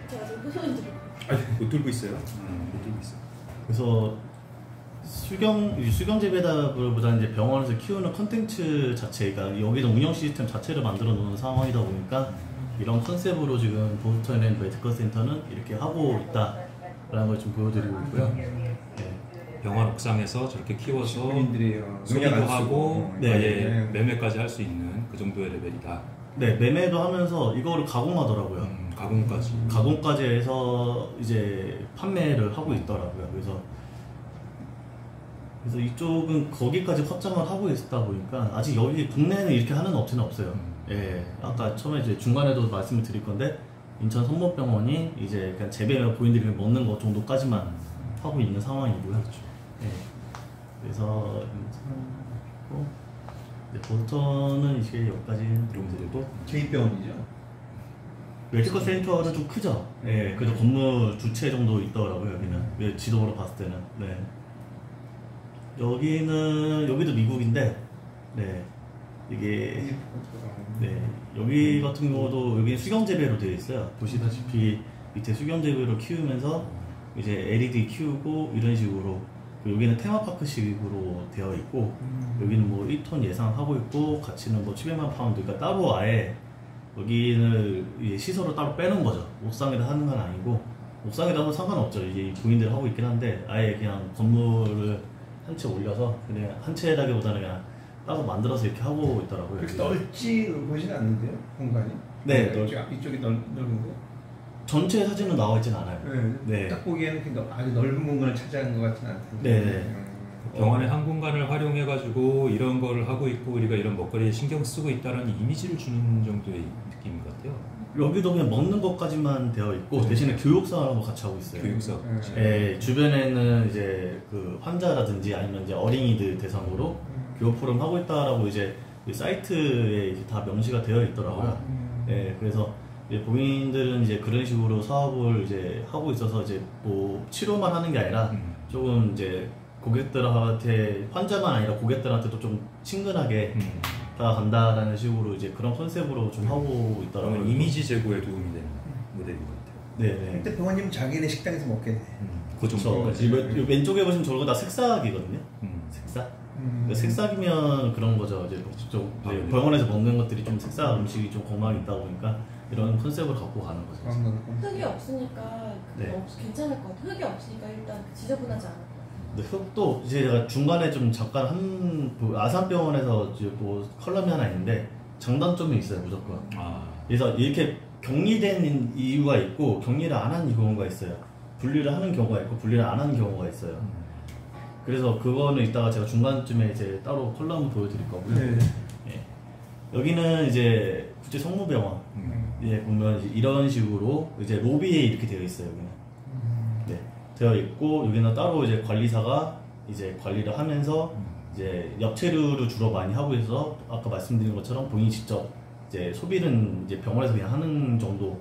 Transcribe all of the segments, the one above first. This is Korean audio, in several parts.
제가 지금 손을 들고. 못 들고 있어요. 못 들고 있어요. 그래서 수경 재배답보다 이제 병원에서 키우는 컨텐츠 자체가 여기서 운영 시스템 자체를 만들어 놓는 상황이다 보니까 이런 컨셉으로 지금 보스턴 메디컬 센터는 이렇게 하고 있다라는 걸 좀 보여드리고 있고요. 네. 병원 옥상에서 저렇게 키워서 본인들이 소비도 하고 네. 매매까지 할 수 있는 그 정도의 레벨이다. 네, 매매도 하면서 이거를 가공하더라고요. 가공까지 해서 이제 판매를 하고 있더라고요. 그래서 이쪽은 거기까지 확장을 하고 있다 보니까 아직 여기 국내에는 이렇게 하는 업체는 없어요. 예, 아까 처음에 이제 중간에도 말씀을 드릴 건데 인천 성모병원이 이제 그냥 재배 고인들이 먹는 것 정도까지만 하고 있는 상황이고요. 그렇죠. 예, 그래서 보스턴은 이게 여기까지 드리고 제2병원이죠? 메디컬 센터는 좀 크죠. 예, 그래도 건물 두 채 정도 있더라고요. 여기는 지도로 봤을 때는. 네. 여기도 미국인데, 네, 이게, 네, 여기 같은 경우도 여기 수경 재배로 되어 있어요. 보시다시피 밑에 수경 재배로 키우면서 이제 LED 키우고 이런 식으로. 여기는 테마파크식으로 되어 있고, 여기는 뭐 1톤 예상하고 있고, 가치는 뭐 700만 파운드. 그러니까 따로 아예 여기는 시설을 따로 빼놓은 거죠. 옥상에다 하는 건 아니고, 옥상에다 하면 상관없죠. 이제 부인들 하고 있긴 한데, 아예 그냥 건물을 한 채 올려서 그냥 한 채라기보다는 그냥 따로 만들어서 이렇게 하고 있더라고요. 그렇게 넓지 보진 않는데요, 공간이? 네, 이쪽이 넓은 거? 전체 사진은 나와 있진 않아요. 네. 딱 보기에는 아주 넓은 공간을 차지하는 것 같지는 않던데. 네. 병원의 한 공간을 활용해가지고 이런 거를 하고 있고 우리가 이런 먹거리에 신경 쓰고 있다는 이미지를 주는 정도의 느낌인 것 같아요. 여기도 그냥 먹는 것까지만 되어 있고 대신에 교육사하고 같이 하고 있어요. 교육사. 네, 주변에는 이제 그 환자라든지 아니면 이제 어린이들 대상으로 교육 프로그램 하고 있다라고 이제 사이트에 이제 다 명시가 되어 있더라고요. 네, 그래서 이제 본인들은 이제 그런 식으로 사업을 이제 하고 있어서 이제 뭐 치료만 하는 게 아니라 조금 이제 고객들한테 환자만 아니라 고객들한테도 좀 친근하게 다간다라는 식으로 이제 그런 컨셉으로 좀 하고 있더라고요. 이미지 제고에 도움이 되는 모델인 것 같아요. 네네. 근데 병원님 자기네 식당에서 먹겠네. 그 정도. 왼쪽에 보시면 저거 다 색삭이거든요. 색삭. 색삭이면 그런 거죠. 이제 병원에서 먹는 것들이 좀 색삭 음식이 좀 건강이 있다 보니까 이런 컨셉을 갖고 가는 거죠. 흙이 없으니까 네. 괜찮을 것 같아요. 흙이 없으니까 일단 지저분하지 않을 것 같아요. 근데 흙도 이제 제가 중간에 좀 잠깐 아산병원에서 이제 뭐 컬럼이 하나 있는데 장단점이 있어요, 무조건. 그래서 이렇게 격리된 이유가 있고 격리를 안 한 경우가 있어요. 분리를 하는 경우가 있고 분리를 안 하는 경우가 있어요. 그래서 그거는 이따가 제가 중간쯤에 이제 따로 컬럼을 보여드릴 거고요. 네. 여기는 이제 국제 성모병원. 예, 보면 이제 이런 식으로 이제 로비에 이렇게 되어 있어요. 여기는. 네, 되어 있고 여기는 따로 이제 관리사가 이제 관리를 하면서 이제 엽체류를 주로 많이 하고 있어서 아까 말씀드린 것처럼 본인이 직접 이제 소비는 이제 병원에서 그냥 하는 정도로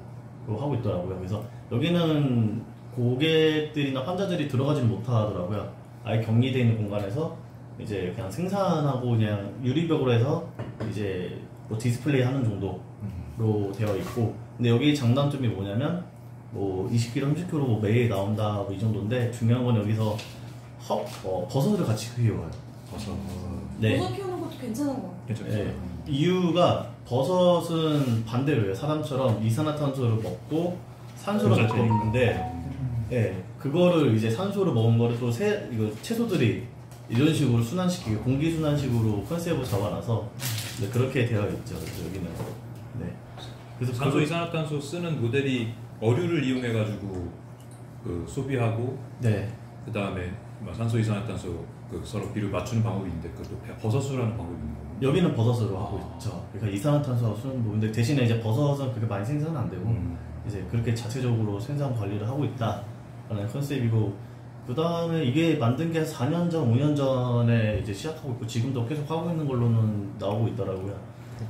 하고 있더라고요. 그래서 여기는 고객들이나 환자들이 들어가지는 못하더라고요. 아예 격리되어 있는 공간에서 이제 그냥 생산하고 그냥 유리벽으로 해서 이제 뭐 디스플레이 하는 정도로 되어 있고, 근데 여기 장단점이 뭐냐면 뭐 20kg, 30kg 뭐 매일 나온다 뭐 이 정도인데 중요한 건 여기서 버섯을 같이 키워요. 네. 버섯 키우는 것도 괜찮은 거 같아요. 네. 이유가 버섯은 반대로예요. 사람처럼 이산화탄소를 먹고 산소를 먹고 있는데, 네, 그거를 이제 산소를 먹은 거를 또 이거 채소들이 이런 식으로 순환시키고 공기 순환식으로 컨셉을 잡아놔서 네, 그렇게 되어 있죠. 여기는. 네. 그래서 산소 이산화탄소 쓰는 모델이 어류를 이용해가지고 그 소비하고, 네. 그 다음에 산소 이산화탄소 그 서로 비율 맞추는 방법이 있는데 그것도 버섯으로 하는 방법이 있는 거예요. 여기는 버섯으로 하고 있죠. 그러니까 이산화탄소 쓰는 부분인데 대신에 이제 버섯은 그렇게 많이 생산은 안 되고 이제 그렇게 자체적으로 생산 관리를 하고 있다라는 컨셉이고, 그 다음에 이게 만든 게 4년 전, 5년 전에 이제 시작하고 있고 지금도 계속 하고 있는 걸로는 나오고 있더라고요.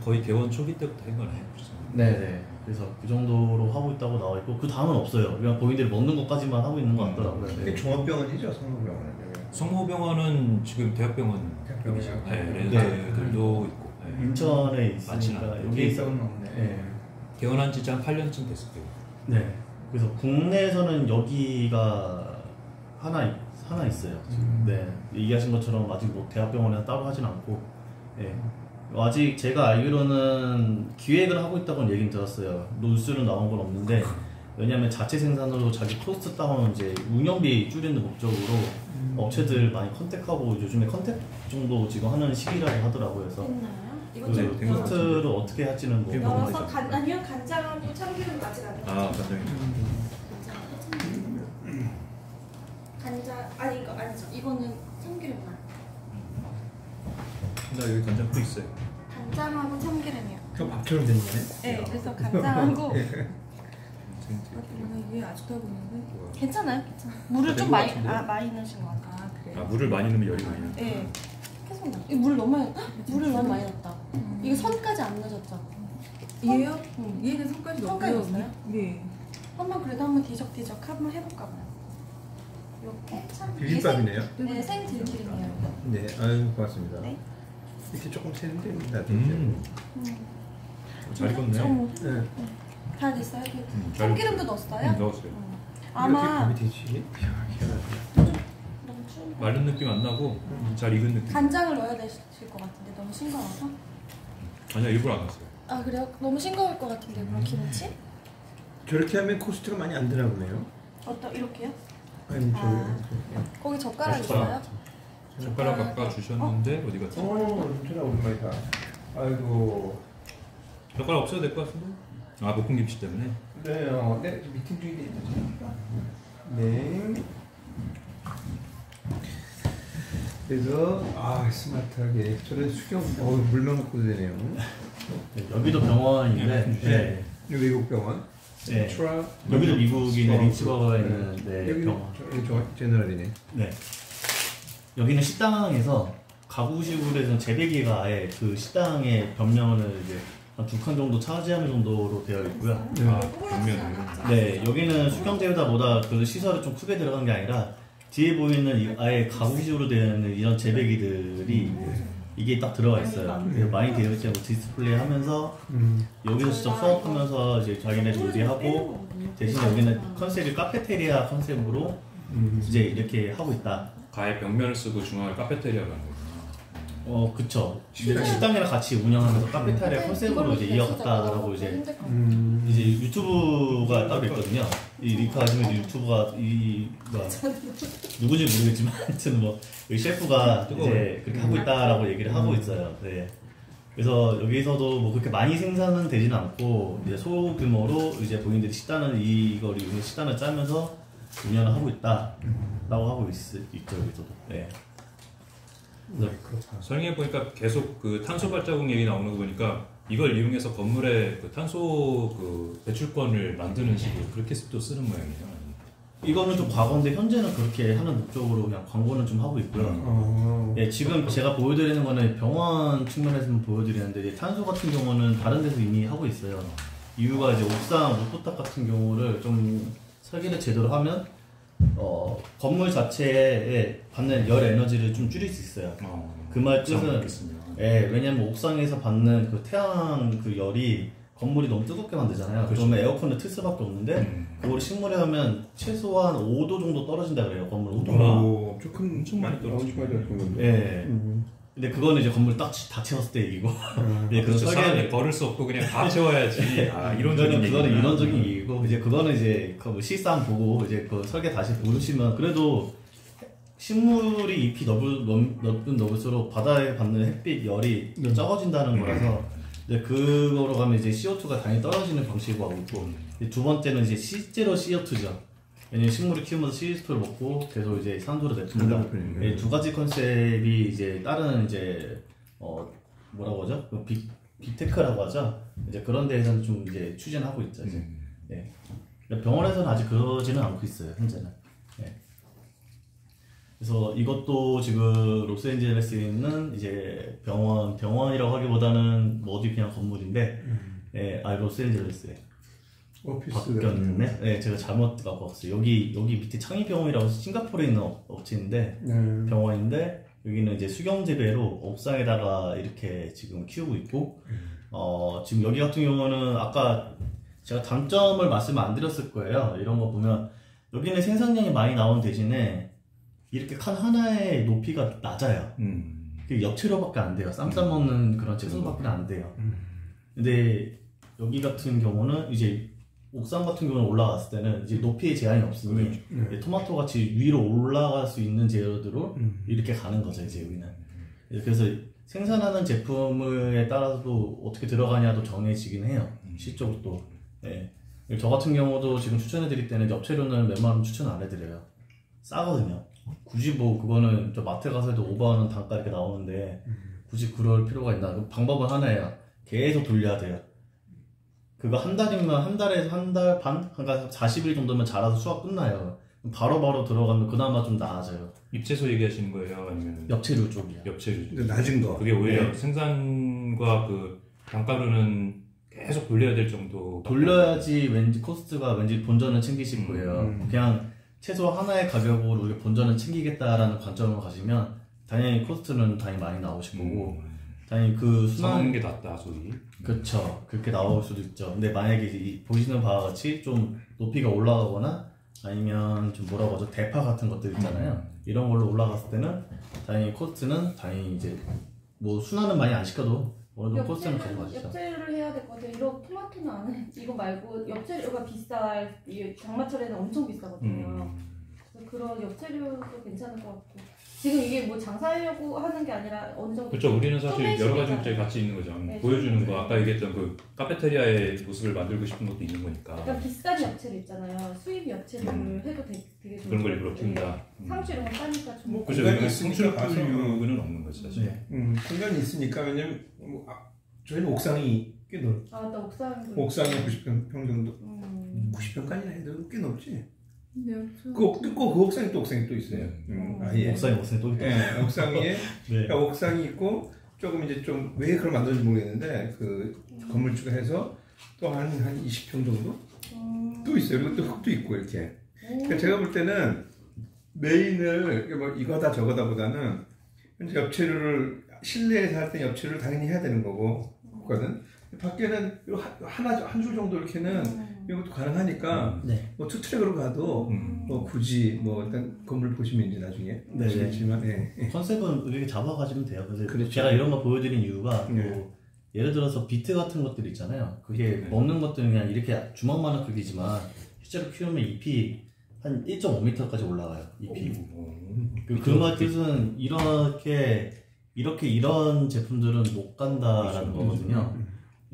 거의 개원 초기 때부터 한 거네요. 네네. 그래서 그 정도로 하고 있다고 나와 있고 그 다음은 없어요. 그냥 본인들이 먹는 것까지만 하고 있는 것 같더라고요. 네. 종합병원이죠, 성모병원은. 성모병원은 지금 대학병원이죠. 네, 레드들도 있고. 네. 인천에 있으니까 여기 있어는 없네. 개원한 지 한 8년쯤 됐을 거예요. 네. 그래서 국내에서는 여기가 하나 있어요. 네, 얘기하신 것처럼 아직 뭐 대학병원에서 따로 하진 않고, 예. 아직 제가 알기로는 기획을 하고 있다고는 얘기는 들었어요. 뉴스로 나온 건 없는데, 왜냐면 자체 생산으로 자기 코스트 다운 이제 운영비 줄이는 목적으로 업체들 많이 컨택하고 요즘에 컨택 정도 지금 하는 시기라고 하더라고요. 그래서 됐나요? 이거 그 좀 코스트를 어떻게 할지는 뭐 열어서 아니요 간장하고 참기름 아직 안 넣었어요. 간장이. 간장 아니 이거 아니죠. 이거는 참기름만. 나 여기 간장 또 있어요. 간장하고 참기름이요. 그럼 밥처럼 됐네. 네, 그래서 간장하고. 이게 아직도 하고 있는데. 괜찮아요, 괜찮아요. 물을 좀 많이 많이 넣으신 것 같아요. 아 그래요? 아 물을 많이 넣으면 열이 많이 나. 네. 계속 나. 물 너무 많이 물을 너무 많이 넣었다. 이거 선까지 안 넣어졌죠? 얘요? 얘는 손까지 선까지 넣고요. 넣었어요? 네. 한번 그래도 한번 뒤적뒤적 한번 해볼까 봐요. 이렇게 참. 비빔밥이네요. 네, 생 들기름이에요. 네, 아유 고맙습니다. 네. 이렇게 조금 세면 됩니다. 잘 익었네요. 네. 잘 됐어요? 잘 참기름도 넣었어요? 넣었어요. 아마 이렇게 밥이 되지? 이야, 희한하다. 너무 추운데. 마른 느낌 안 나고 잘 익은 느낌. 간장을 넣어야 되실 것 같은데 너무 싱거워서? 아니야 일부러 안 넣었어요. 아 그래요? 너무 싱거울 것 같은데 그럼 김치? 저렇게 하면 코스트가 많이 안 드나 보네요. 이렇게요? 아니 거기 젓가락 젓가락. 있어요? 젓가락 아까 주셨는데 어디 갔지? 진짜 오랜만이다. 아이고. 젓가락 없어도 될 것 같은데? 아 볶음김치 때문에? 네, 네, 미팅 중인데. 네. 그래서 스마트하게 저는 수경 물만 갖고도 되네요. 네, 여기도 병원인데 네. 외국 병원. 네. 트라. 여기도 미국인의 린치버거에 있는 네, 여기 병원. 저 제너럴이네. 네. 여기는 식당에서 가구식으로 해서 재배기가 아예 그 식당의 벽면을 이제 한 2칸 정도 차지하는 정도로 되어 있고요. 아 벽면을. 네, 여기는 수경재배다보다 그 시설이 좀 크게 들어간 게 아니라 뒤에 보이는 아예 가구식으로 되어 있는 이런 재배기들이 이게 딱 들어가 있어요. 그래서 많이 되어 있지 않고 디스플레이 하면서 여기서 직접 수업하면서 이제 자기네 요리하고 대신 여기는 컨셉이 카페테리아 컨셉으로 이제 이렇게 하고 있다. 가에 벽면을 쓰고 중앙에 카페테리아가 하는 거구나. 그쵸. 이제 식당이랑 같이 운영하면서 카페테리아 컨셉으로 이제 이어갔다라고 이제 유튜브가 따로 있거든요. 이 링크 하시면 유튜브가 누군지 모르겠지만 하여튼 뭐 이 셰프가 이제 그렇게 하고 있다라고 얘기를 하고 있어요. 네. 그래서 여기서도 뭐 그렇게 많이 생산은 되진 않고 이제 소규모로 이제 본인들이 이걸 이용해서 식단을 짜면서 운영을 하고 있다라고 하고 있죠 여기서도. 네. 설명해 보니까 계속 그 탄소 발자국 얘기 나오는 거 보니까 이걸 이용해서 건물에 그 탄소 그 배출권을 만드는 식으로 그렇게 또 쓰는 모양이에요. 이거는 좀 과거인데 현재는 그렇게 하는 목적으로 그냥 광고는 좀 하고 있고요. 예, 지금 제가 보여드리는 거는 병원 측면에서만 보여드리는데 탄소 같은 경우는 다른 데서 이미 하고 있어요. 이유가 이제 옥상 루프탑 같은 경우를 좀 설계를 제대로 하면 건물 자체에 받는 열 에너지를 좀 줄일 수 있어요. 그 말 뜻은 왜냐면 옥상에서 받는 그 태양 그 열이 건물이 너무 뜨겁게 만들잖아요. 그렇죠. 그러면 에어컨을 틀 수밖에 없는데 그걸 식물에 하면 최소한 5도 정도 떨어진다 그래요. 건물 온도가. 엄청 많이 떨어지는 건데. 예. 근데 그거는 이제 건물 딱 다 채웠을 때 얘기고. 예, 그런 설계를 버릴 수 없고 그냥 다 채워야지. 이론적인 그거는 이론적인 얘기고 이제 그거는 이제 그 실상 보고 이제 그 설계 다시 보시면 그래도 식물이 잎이 넓을수록 바다에 받는 햇빛 열이 적어진다는 거라서 이제 그거로 가면 이제 CO2가 당연히 떨어지는 방식으로 하고 있고 두 번째는 이제 실제로 CO2죠. 왜냐면 식물을 키우면서 CO2를 먹고 계속 이제 산소를 내뿜는다. 두 가지 컨셉이 이제 다른 이제 뭐라고 하죠? 빅테크라고 하죠. 이제 그런 데에서는 좀 이제 추진하고 있죠. 이제. 네. 병원에서는 아직 그러지는 않고 있어요. 현재는. 네. 그래서 이것도 지금 로스앤젤레스에 있는 이제 병원이라고 하기보다는 뭐 어디 그냥 건물인데, 로스앤젤레스에. 바뀌었네. 네, 제가 잘못 갖고 왔어요. 여기 밑에 창의병원이라고 해서 싱가포르에 있는 업체인데, 병원인데, 여기는 이제 수경재배로 옥상에다가 이렇게 지금 키우고 있고, 지금 여기 같은 경우는 아까 제가 단점을 말씀 안 드렸을 거예요. 이런 거 보면 여기는 생산량이 많이 나온 대신에 이렇게 칸 하나의 높이가 낮아요. 그게 엽채로밖에 안 돼요. 쌈 싸먹는 그런 채소밖에 안 돼요. 근데 여기 같은 경우는 이제 옥상 같은 경우는 올라갔을 때는 이제 높이에 제한이 없으니 토마토 같이 위로 올라갈 수 있는 재료들로 이렇게 가는 거죠, 이제 여기는. 그래서 생산하는 제품에 따라서도 어떻게 들어가냐도 정해지긴 해요. 실적으로 또. 네. 저 같은 경우도 지금 추천해드릴 때는 엽채료는 웬만하면 추천 안 해드려요. 싸거든요. 굳이 뭐 그거는 저 마트 가서 해도 5만원 단가 이렇게 나오는데 굳이 그럴 필요가 있나? 방법은 하나예요. 계속 돌려야 돼요. 그거 한 달이면 한 달에서 한 달 반? 그러니까 40일 정도면 자라서 수확 끝나요. 바로바로 들어가면 그나마 좀 나아져요. 잎채소 얘기하시는 거예요? 아니면 엽채류 쪽이요. 엽채류. 낮은 거. 그게 오히려 네. 생산과 그 단가로는 계속 돌려야 될 정도. 돌려야지 왠지 코스트가 왠지 본전을 챙기실 거예요. 그냥 채소 하나의 가격으로 우리 본전을 챙기겠다라는 관점을 가지면 당연히 코스트는 당연히 많이 나오실 거고 당연히 그 사먹는 게 낫다 소리. 그렇죠. 그렇게 나올 수도 있죠. 근데 만약에 보시는 바와 같이 좀 높이가 올라가거나 아니면 좀 뭐라고 하죠? 대파 같은 것들 있잖아요. 이런 걸로 올라갔을 때는 당연히 코스트는 당연히 이제 뭐 순환은 많이 안 시켜도 어느 정도 코스트는 가져가시죠. 엽채를 해야 될 것 같아요. 이런 토마토는 안 해. 이거 말고 엽채류가 비쌀, 이 장마철에는 엄청 비싸거든요. 그래서 그런 엽채류도 괜찮을 것 같고. 지금 이게 뭐 장사하려고 하는 게 아니라 어느 정도. 그렇죠. 우리는 사실 여러 가지 목적이 같이 있는 거죠. 네, 보여주는 거. 아까 얘기했던 그 카페테리아의 모습을 만들고 싶은 것도 있는 거니까. 약간 비싼 엽채류 있잖아요. 수입 엽채류를 해도 되게 좋은 그런 걸 것 일부러 같아요. 키운다. 상추 이런 거 싸니까 좀. 그죠. 공간이 이건 있으니까 가서. 성출류는 없는 거지 사실. 네. 공간이 있으니까 왜냐면 저희는 옥상이 꽤 넓. 아, 나 옥상. 옥상이 90평 정도. 90평까지는 해도 꽤 넓지. 네, 그 옥상이 또 옥상이 또 있어요. 아예. 옥상에 또 있죠. 네, 옥상 위에 네. 그러니까 옥상이 있고 조금 이제 좀 왜 그걸 만드는지 모르겠는데 그 건물주가 해서 또 한 20평 정도 또 있어요. 그리고 또 흙도 있고 이렇게. 그러니까 제가 볼 때는 메인을 뭐 이거다 저거다보다는 엽채류를 실내에서 할 때 엽채류를 당연히 해야 되는 거거든. 밖에는 한 줄 정도 이렇게는 이것도 가능하니까 네. 뭐 투트랙으로 가도 뭐 굳이 뭐 일단 건물 보시면 이제 나중에 네. 보시겠지만 예. 컨셉은 이렇게 잡아가시면 돼요. 그래서 그렇죠. 제가 이런 거 보여드린 이유가 네. 뭐 예를 들어서 비트 같은 것들 있잖아요. 그게 먹는 것들은 그냥 이렇게 주먹만한 크기지만 실제로 키우면 잎이 한 1.5m까지 올라가요. 잎이. 그 말 뜻은 이런 제품들은 못 간다라는 거거든요.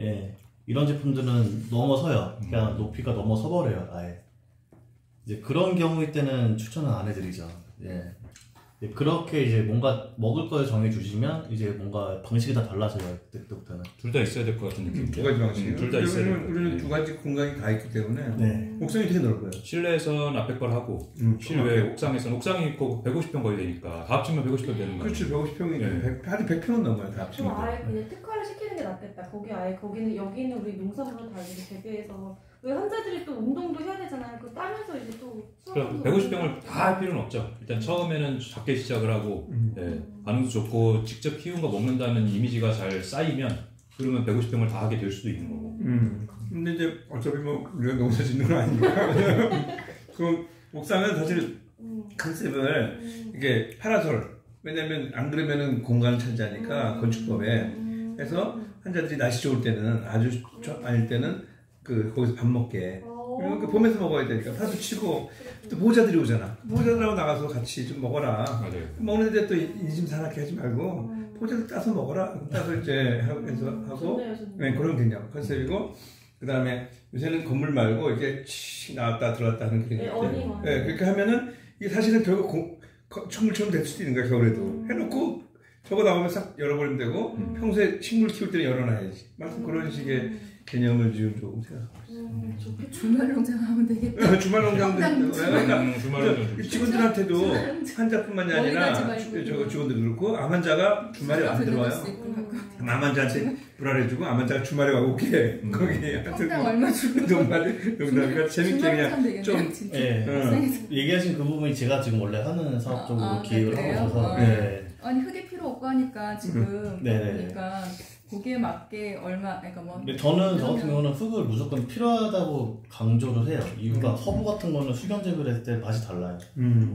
예, 이런 제품들은 넘어서요. 그냥 높이가 넘어서 버려요, 아예. 이제 그런 경우일 때는 추천은 안 해드리죠. 예. 그렇게 이제 뭔가 먹을 걸 정해주시면 이제 뭔가 방식이 다 달라져요. 그때부터는. 둘 다 있어야 될 것 같은 느낌. 두 가지 방식. 둘 다 있어야 될 것 같아요. 우리는 두 가지 공간이 다 있기 때문에 네. 옥상이 되게 넓어요. 실내에서는 앞에 걸 하고 실외 옥상에서는 옥상이 있고 150평 거의 되니까 다 합치면 150평 되는 거예요. 그렇죠. 150평이 네. 한 100평은 넘어요. 다 좀 합치면. 아예 그냥 특화를 시키는 게 낫겠다. 거기는 여기는 우리 농산물로 다 이렇게 재배해서 왜 환자들이 또 운동도 해야 되잖아요. 그 따면서 이제 또 그러니까 150평을 다 할 필요는 없죠. 일단 처음에는 작게 시작을 하고 반응도 좋고 직접 키운 거 먹는다는 이미지가 잘 쌓이면 그러면 150평을 다 하게 될 수도 있는 거고. 근데 이제 어차피 뭐 우리가 농사 짓는 건 아니니까 그 옥상은 사실 컨셉을 이게 파라솔 왜냐면 안 그러면은 공간을 차지하니까 건축법에 그래서 환자들이 날씨 좋을 때는 아주 아닐 때는 그 거기서 밥 먹게 그리고 그 봄에서 먹어야 되니까 파도 치고 또 보호자들이 오잖아. 보호자들하고 나가서 같이 좀 먹어라. 맞아요. 먹는데 또 인심 사납게 하지 말고 보호자들 따서 먹어라. 따서 이제 해서 하고 네, 그런 게 그냥 컨셉이고 그 다음에 요새는 건물 말고 이렇게 치 나왔다 들어왔다 하는 그런 게 있대요. 네, 그렇게 하면은 이게 사실은 결국 천물처럼 될 수도 있는 거야 겨울에도 해놓고 저거 나오면 싹 열어버리면 되고 평소에 식물 키울 때는 열어놔야지. 말씀 그런 식의 개념을 지금 조금 생각하고 있어요. 주말 농장하면 되겠다. 주말 농장도 주말 그러니까 직원들한테도 환자뿐만이 아니라 직원들도 그렇고 암 환자가 주말에 안 들어와요. 암 환자한테 불안해주고 암 환자가 주말에 와고 오게 거기 하여튼 얼마 주고 농담이니까 재밌게 그냥 좀 얘기하신 그 부분이 제가 지금 원래 하는 사업 쪽으로 기획을 하고 있어서 아니 흙이 필요 없고 하니까 지금 그러니까 거기에 맞게 얼마 그러니까 뭐. 근데 저는 저 같은 경우는 흙을 무조건 필요하다고 강조를 해요. 이유가 허브 같은 거는 수경 재배를 했을 때 맛이 달라요.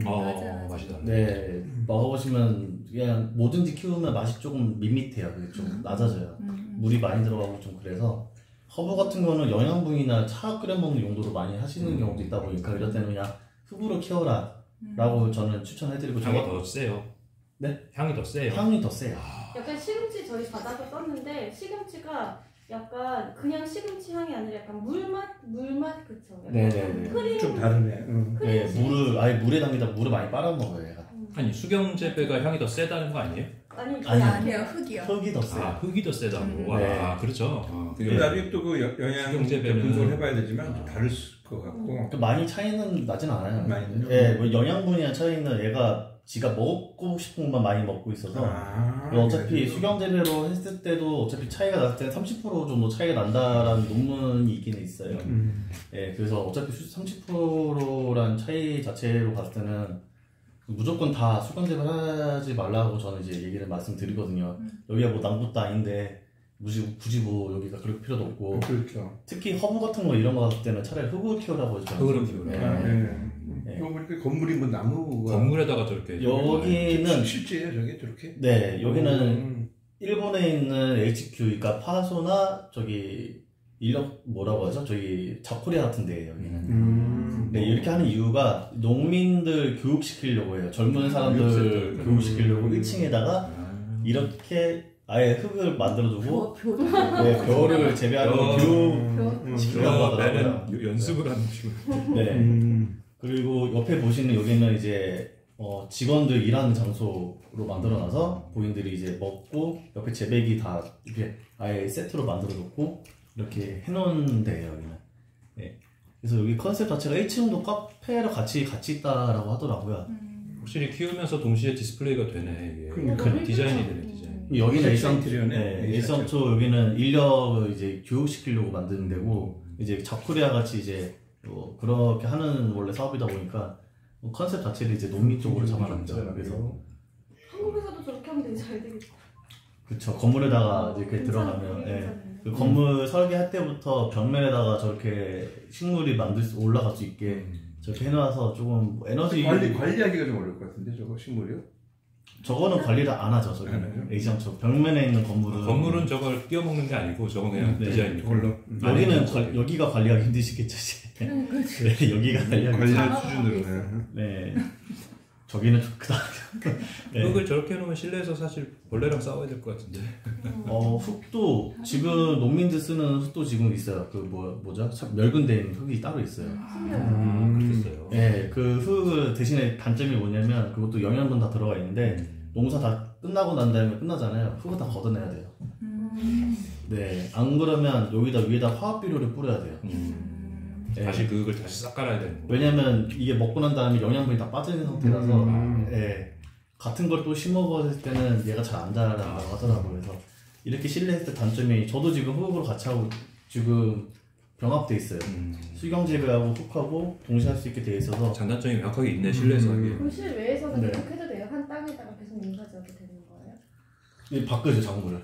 맞아. 맛이 달라. 네, 먹어보시면 그냥 뭐든지 키우면 맛이 조금 밋밋해요. 그게 좀 낮아져요. 물이 많이 들어가고 좀 그래서 허브 같은 거는 영양분이나 차 끓여 먹는 용도로 많이 하시는 경우도 있다 보니까 이럴 때는 그냥 흙으로 키워라 라고 저는 추천해드리고 향이 더 세요. 네? 향이 더 세요. 향이 더 세요. 약간 시금치 저희 바닥에 떴는데 시금치가 약간 그냥 시금치 향이 아니라 약간 물맛 그쵸? 네네네. 크림 좀 다르네. 네, 물을 아예 물에 담기다 물을 많이 빨아먹어요 얘가. 아니 수경재배가 향이 더 세다는 거 아니에요? 아니요 흙이요. 흙이 더 세요. 흙이 더 세다고. 네. 그렇죠. 그 나중에 또 그 영양 수경재배는 분석을 해봐야 되지만 좀 다를 것 같고. 그러니까 많이 차이는 나진 않아요. 많이요? 예, 뭐 영양분이나 차이는 얘가 지가 먹고 싶은 것만 많이 먹고 있어서 어차피 수경 재배로 했을 때도 어차피 차이가 났을 때는 30% 정도 차이가 난다라는 논문이 있기는 있어요. 예, 그래서 어차피 30%란 차이 자체로 봤을 때는 무조건 다 수경 재배를 하지 말라고 저는 이제 얘기를 말씀드리거든요. 여기가 뭐 남부도 아닌데 굳이 뭐 여기가 그럴 필요도 없고. 그렇죠. 특히 허브 같은 거 이런 거 갔을 때는 차라리 흙을 키우라고 해서 흙으로 키우라. 네. 이거 보니까 건물이 뭐 나무가 건물에다가 저렇게 여기는 실제예요, 저게 저렇게? 네, 여기는 일본에 있는 HQ, 그러니까 파소나 저기 인력 뭐라고 하죠? 저기 자코리아 같은 데예요, 여기는. 네, 이렇게 하는 이유가 농민들 교육시키려고 해요. 젊은 사람들 교육시키려고 1층에다가 이렇게 아예 흙을 만들어주고 네, 벼를 재배하려고 교육시키려고 하더라고요. 연습을 하는 식으로. 네. 그리고 옆에 보시는 여기는 이제 직원들 일하는 장소로 만들어놔서 본인들이 이제 먹고 옆에 재배기 다 이렇게 아예 세트로 만들어놓고 이렇게 해놓은 데예요 여기는. 네. 그래서 여기 컨셉 자체가 1층도 카페랑 같이 있다라고 하더라고요. 확실히 키우면서 동시에 디스플레이가 되네. 이게. 그러니까. 디자인이 되네 디자인. 여기는 일상트리오네. 일상초 여기는 인력을 이제 교육시키려고 만드는 데고 이제 자코리아 같이 이제 그렇게 하는 원래 사업이다 보니까 컨셉 자체를 이제 농민 쪽으로 잡아놨죠. 그래서 한국에서도 저렇게 하면 되게 잘 되겠다. 그쵸. 건물에다가 이렇게 들어가면 그 건물 설계할 때부터 벽면에다가 저렇게 식물이 올라갈 수 있게 저렇게 해놔서 조금 에너지 관리하기가 좀 어려울 것 같은데 저거 식물이요? 저거는 관리를 안 하죠. 저기 A시장처럼 벽면에 있는 건물은 저걸 띄워먹는 게 아니고 저건 그냥 디자인이고. 여기는 여기가 관리하기 힘드시겠죠. 네, 여기가 관리할 수준으로. 네. 저기는 좀 크다. 네. 흙을 저렇게 해놓으면 실내에서 사실 벌레랑 싸워야 될 것 같은데. 흙도 지금 농민들 쓰는 흙도 지금 있어요. 그 뭐죠? 멸근된 흙이 따로 있어요. 그랬어요. 네, 그 흙을 대신에 단점이 뭐냐면 그것도 영양분 다 들어가 있는데 농사 다 끝나고 난 다음에 끝나잖아요. 흙을 다 걷어내야 돼요. 네, 안 그러면 여기다 위에다 화학 비료를 뿌려야 돼요. 네. 다시 그 흙을 다시 싹 깔아야 되는 거. 왜냐면 이게 먹고 난 다음에 영양분이 다 빠지는 상태라서 네, 같은 걸 또 심어버릴 때는 얘가 잘 안 자란다고 하더라고요. 그래서 이렇게 실내했을 때 단점이 저도 지금 흙으로 같이 하고 지금 병합돼 있어요. 수경 재배하고 흙하고 동시에 할 수 있게 돼 있어서 장단점이 명확하게 있네 실내에서 하기에. 그럼 실외에서는 네. 계속 해도 돼요? 한 땅에다가 계속 농사지어도 되는 거예요? 이 바꾸죠 작물을.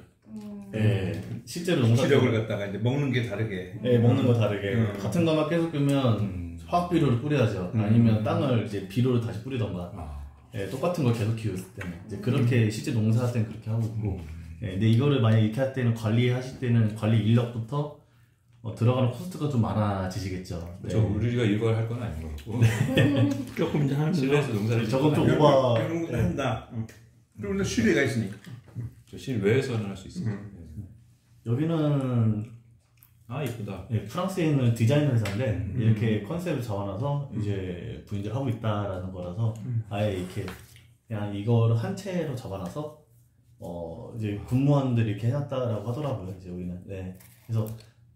네, 실제로 시력을 갖다가 이제 먹는 게 다르게. 네, 먹는 거 다르게 같은 것만 계속 끼면 화학 비료를 뿌려야죠. 아니면 땅을 이제 비료를 다시 뿌리던가. 네, 똑같은 걸 계속 키웠을 때는 이제 그렇게 실제 농사할 때는 그렇게 하고 있고. 네, 근데 이거를 만약 이렇게 할 때는 관리하실 때는 관리 인력부터 들어가는 코스트가 좀 많아지시겠죠. 네. 우리가 이걸 할 건 아닌 것 같고. 조금 이제 하는 실내에서 농사를 저건 좀 오버. 이런 거 한다. 그리고 실외가 있으니까. 실외에서는 할 수 있어요. 여기는 이쁘다. 네, 프랑스에 있는 디자이너 회사인데 이렇게 컨셉을 잡아놔서 이제 부인들 하고 있다라는 거라서 아예 이렇게 그냥 이거를 한 채로 잡아놔서 이제 근무원들이 이렇게 해놨다라고 하더라고요. 이제 여기는. 네. 그래서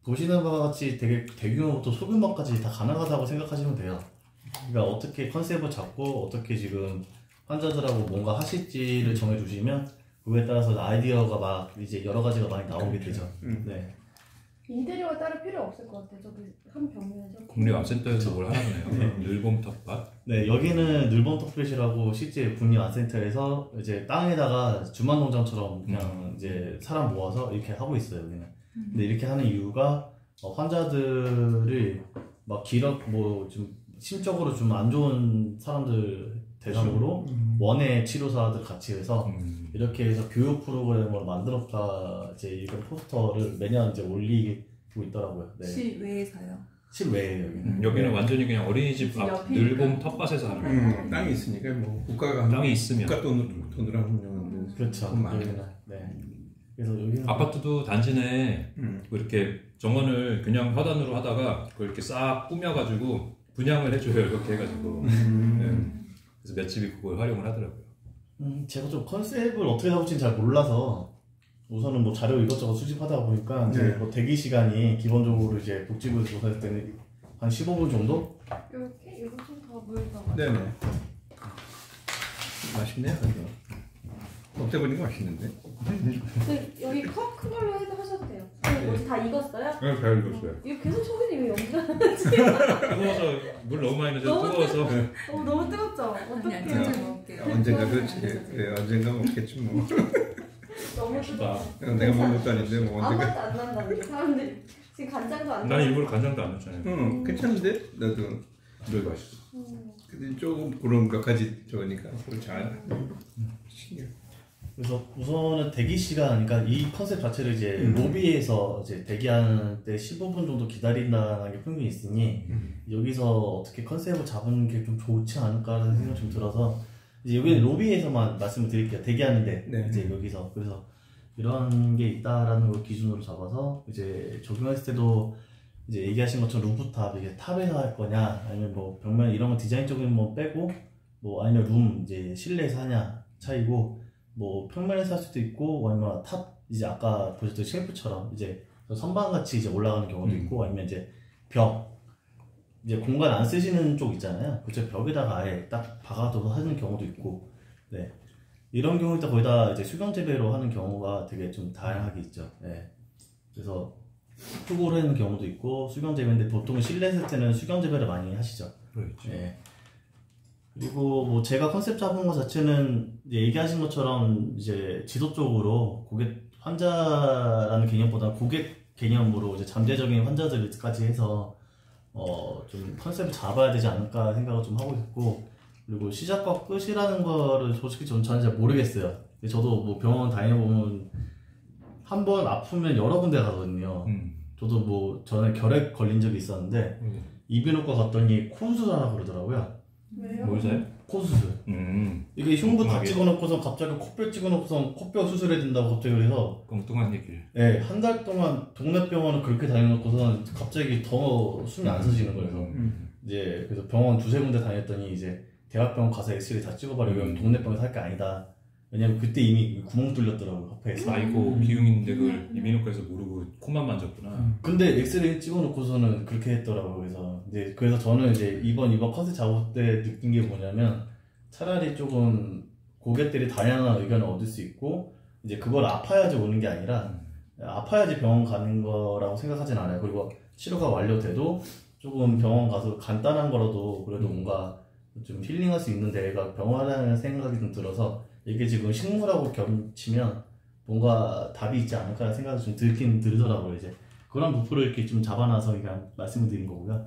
보시는 바와 같이 되게 대규모부터 소규모까지 다 가능하다고 생각하시면 돼요. 그러니까 어떻게 컨셉을 잡고 어떻게 지금 환자들하고 뭔가 하실지를 정해두시면 그거에 따라서 아이디어가 막 이제 여러 가지가 많이 나오게 되죠. 네. 인테리어가 따로 필요 없을 것 같아요. 저기 한 벽면에서 국립암센터에서 뭘 하나 보네요. 늘봄 텃밭. 네, 여기는 늘본 터프렛이라고 실제 국립아센터에서 이제 땅에다가 주만 농장처럼 그냥 이제 사람 모아서 이렇게 하고 있어요, 여기는. 근데 이렇게 하는 이유가 환자들을 막 뭐 좀 심적으로 좀 안 좋은 사람들 대상으로 원예 치료사들 같이 해서 이렇게 해서 교육 프로그램을 만들었다 이제 이런 포스터를 매년 이제 올리고 있더라고요. 네. 실외에서요? 실외에요, 여기는. 여기는 완전히 그냥 어린이집 앞 늘봄 텃밭에서 하는 거예요. 땅이 있으니까 뭐 국가가 땅이 있으면 국가 돈으로 하는 경우는 그렇죠. 네. 그래서 여기는 아파트도 단지 내에 이렇게 정원을 그냥 화단으로 하다가 그걸 이렇게 싹 꾸며가지고 분양을 해줘요. 이렇게 해가지고. 그래서 몇 집이 그걸 활용을 하더라고요. 제가 좀 컨셉을 어떻게 잡을지는 잘 몰라서 우선은 뭐 자료 이것저것 수집하다 보니까 이제 뭐 대기 시간이 기본적으로 이제 복지부에서 조사했을 때는 한 15분 정도? 이렇게 이거 좀 더 물다. 네네. 맛있네요, 이거. 먹다 보니까 맛있는데. 여기 컵 큰 걸로 해도 하셔도 돼요. 뭐지 다 익었어요? 네, 잘 익었어요. 이거 계속 소금이 왜 연기가 뜨거워서 물 너무 많이 넣어서 뜨거워서. 너무 뜨겁죠? 어떡해요? 어떡해요? 천천히 먹을게요. 언젠가 그렇지. 그래, 언젠가 먹겠지 뭐. 너무 뜨거워. 내가 먹는 것도 아닌데 뭐 아무 언젠가. 맛도 안 난다는데 사람들이 지금 간장도 안 나는 일부러 간장도 안 넣잖아요. 응, 괜찮은데 나도. 이거 맛있어. 근데 조금 그런 몇 가지 저거니까 그걸 잘. 신기해. 그래서 우선은 대기 시간, 그러니까 이 컨셉 자체를 이제 로비에서 이제 대기하는 때 15분 정도 기다린다는 게 평균이 있으니 여기서 어떻게 컨셉을 잡은 게 좀 좋지 않을까라는 생각이 좀 들어서 이제 여기는 로비에서만 말씀을 드릴게요. 대기하는데 네. 이제 여기서 그래서 이런 게 있다라는 걸 기준으로 잡아서 이제 적용했을 때도 이제 얘기하신 것처럼 루프탑 이게 탑에서 할 거냐 아니면 뭐 벽면 이런 거 디자인적인 뭐 빼고 뭐 아니면 룸 이제 실내에서 하냐 차이고 뭐 평면에서 할 수도 있고 아니면 탑 이제 아까 보셨던 쉘프처럼 이제 선반 같이 이제 올라가는 경우도 있고 아니면 이제 벽 이제 공간 안 쓰시는 쪽 있잖아요. 그쪽 벽에다가 아예 딱 박아둬서 하는 경우도 있고 네 이런 경우에 거의 다 이제 수경 재배로 하는 경우가 되게 좀 다양하게 있죠. 네 그래서 투고를 하는 경우도 있고 수경 재배인데 보통 실내 했을 때는 수경 재배를 많이 하시죠. 그렇죠. 네. 그리고 뭐 제가 컨셉 잡은 것 자체는 이제 얘기하신 것처럼 이제 지속적으로 고객 환자라는 개념보다 고객 개념으로 이제 잠재적인 환자들까지 해서 좀 컨셉을 잡아야 되지 않을까 생각을 좀 하고 있고 그리고 시작과 끝이라는 거를 솔직히 저는 잘 모르겠어요. 저도 뭐 병원 다녀보면 한 번 아프면 여러 군데 가거든요. 저도 뭐 전에 결핵 걸린 적이 있었는데 이비인후과 갔더니 코 수술하라고 그러더라고요. 왜요? 뭐세요? 코 수술. 이게 흉부 다 찍어놓고서 갑자기 코뼈 찍어놓고서 코뼈 수술해야 된다고 갑자기 그래서 엉뚱한 얘기를. 네, 한 달 동안 동네 병원을 그렇게 다녀놓고서 갑자기 더 숨이 안 쉬지는 거예요. 이제 그래서 병원 두세 군데 다녔더니 이제 대학병원 가서 엑스레이 다 찍어버리면 동네 병원에서 할 게 아니다. 왜냐면 그때 이미 구멍 뚫렸더라고요, 화폐에서. 아이고 비용인데 그걸 이비인후과에서 모르고 코만 만졌구나. 근데 엑스레이 찍어놓고서는 그렇게 했더라고요. 그래서 저는 이제 이번 컨셉 작업 때 느낀 게 뭐냐면 차라리 조금 고객들이 다양한 의견을 얻을 수 있고 이제 그걸 아파야지 오는 게 아니라 아파야지 병원 가는 거라고 생각하진 않아요. 그리고 치료가 완료돼도 조금 병원 가서 간단한 거라도 그래도 뭔가 좀 힐링할 수 있는 데가 병원이라는 생각이 좀 들어서 이게 지금 식물하고 겹치면 뭔가 답이 있지 않을까 생각이 좀 들긴 들더라고요. 이제 그런 부분을 이렇게 좀 잡아놔서 그냥 말씀을 드린 거고요.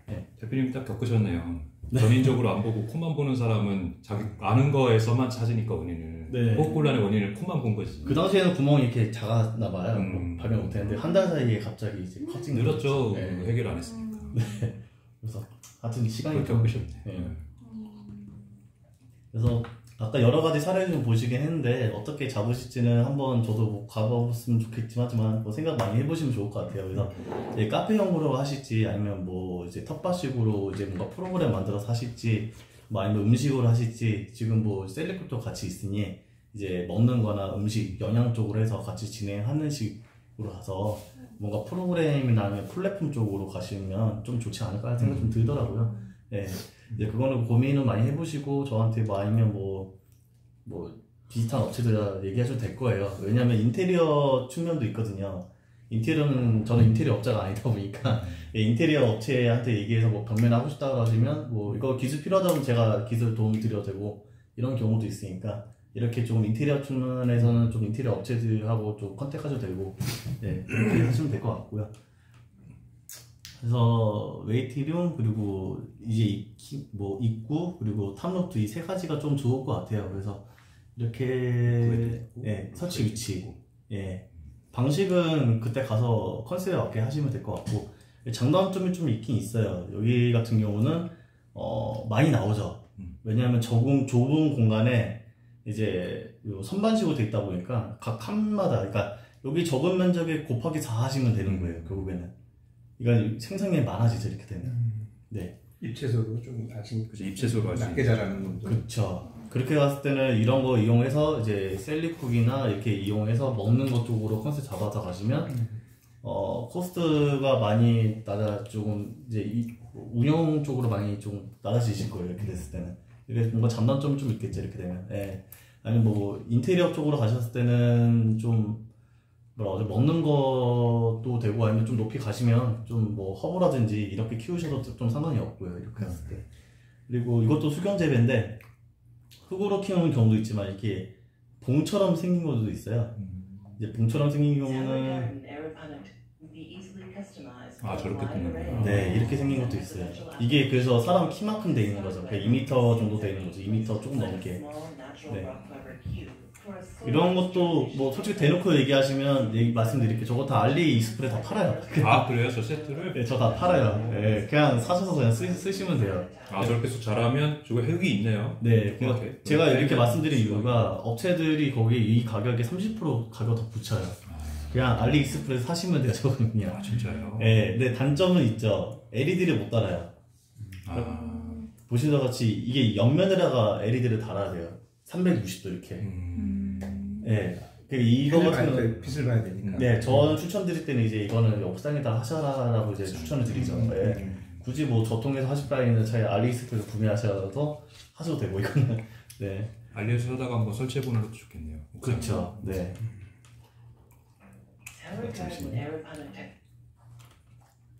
네. 대표님이 딱 겪으셨네요. 전인적으로 안 보고 코만 보는 사람은 자기 아는 거에서만 찾으니까 원인을. 네. 호흡곤란의 원인을 코만 본 거지. 그 당시에는 구멍이 이렇게 작았나 봐요. 발견 못했는데 한 달 사이에 갑자기 이제 커진 늘었죠. 네. 해결 안 했으니까. 네. 그래서 하여튼 시간이 겪으셨네. 네. 그래서 아까 여러 가지 사례를 좀 보시긴 했는데 어떻게 잡으실지는 한번 저도 뭐 가봤으면 좋겠지만 뭐 생각 많이 해보시면 좋을 것 같아요. 그래서 이제 카페형으로 하실지 아니면 뭐 이제 텃밭식으로 이제 뭔가 프로그램 만들어서 하실지 뭐 아니면 음식으로 하실지 지금 뭐 셀렉트도 같이 있으니 이제 먹는 거나 음식 영양 쪽으로 해서 같이 진행하는 식으로 가서 뭔가 프로그램이나 아니면 플랫폼 쪽으로 가시면 좀 좋지 않을까 생각 좀 들더라고요. 네. 이제 그거는 고민을 많이 해보시고 저한테 뭐 아니면 뭐 비슷한 업체들 얘기하셔도 될 거예요. 왜냐면 인테리어 측면도 있거든요. 인테리어는 저는 인테리어 업자가 아니다 보니까 인테리어 업체한테 얘기해서 뭐 벽면 하고 싶다고 하시면 뭐 이거 기술 필요하다면 제가 기술 도움 드려도 되고 이런 경우도 있으니까 이렇게 좀 인테리어 측면에서는 좀 인테리어 업체들하고 좀 컨택하셔도 되고 네, 그렇게 하시면 될 것 같고요. 그래서 웨이팅룸 그리고 이제 뭐 입구 그리고 탑로프 이 세 가지가 좀 좋을 것 같아요. 그래서 이렇게 예, 설치 위치 예, 방식은 그때 가서 컨셉에 맞게 하시면 될 것 같고 장단점이 좀 있긴 있어요. 여기 같은 경우는 많이 나오죠. 왜냐하면 좁은 공간에 이제 선반식으로 돼 있다 보니까 각 칸마다 그러니까 여기 적은 면적에 곱하기 4 하시면 되는 거예요. 결국에는 이건 생성량이 많아지죠. 이렇게 되면 네. 입체소로 좀 아직 그치, 입체소로 하시 낮게 자라는 놈들. 그렇죠. 그렇게 갔을 때는 이런 거 이용해서 이제 셀리쿡이나 이렇게 이용해서 먹는 것 쪽으로 컨셉 잡아서 가시면 코스트가 많이 조금 이제 운영 쪽으로 많이 좀 낮아지실 거예요. 이렇게 됐을 때는 이게 뭔가 장단점이 좀 있겠죠. 이렇게 되면 예. 아니면 뭐 인테리어 쪽으로 가셨을 때는 좀 뭐라 그러죠? 먹는 것도 되고 아니면 좀 높이 가시면 좀 뭐 허브라든지 이렇게 키우셔도 좀 상관이 없고요. 이렇게 했을 때 그리고 이것도 수경 재배인데 흙으로 키우는 경우도 있지만 이렇게 봉처럼 생긴 것도 있어요. 이제 봉처럼 생긴 경우는 저렇게 끊는 네 이렇게 생긴 것도 있어요. 이게 그래서 사람 키만큼 돼 있는 거죠. 2m 정도 돼 있는 거죠. 2m 조금 넘게. 네. 이런 것도 뭐 솔직히 대놓고 얘기하시면 말씀드릴게요. 저거 다 알리익스프레스 다 팔아요. 아 그래요? 저 세트를? 네, 저 다 팔아요. 네, 그냥 사셔서 그냥 쓰시면 돼요. 저렇게 쑥 자라면 저거 흙이 있네요. 네, 제가 이렇게 말씀드린 이유가 업체들이 거기 이 가격에 30% 가격 더 붙여요. 그냥 알리익스프레스 사시면 돼요. 저거는 그냥. 진짜요? 네, 근데 단점은 있죠. LED를 못 달아요. 보시는 것 같이 이게 옆면에다가 LED를 달아야 돼요. 360도 이렇게. 네. 이거 같은 경우는 빛을 봐야 되니까. 네, 저는 추천드릴 때는 이제 이거는 옥상에다 하셔라라고 이제 추천을 드리죠. 네. 굳이 뭐 저통에서 하실 바에는 차라리 알리익스프레스 구매하셔도 하셔도 되고 이거는. 네. 알리에서 한번 설치해보는 것도 좋겠네요. 그렇죠. 네.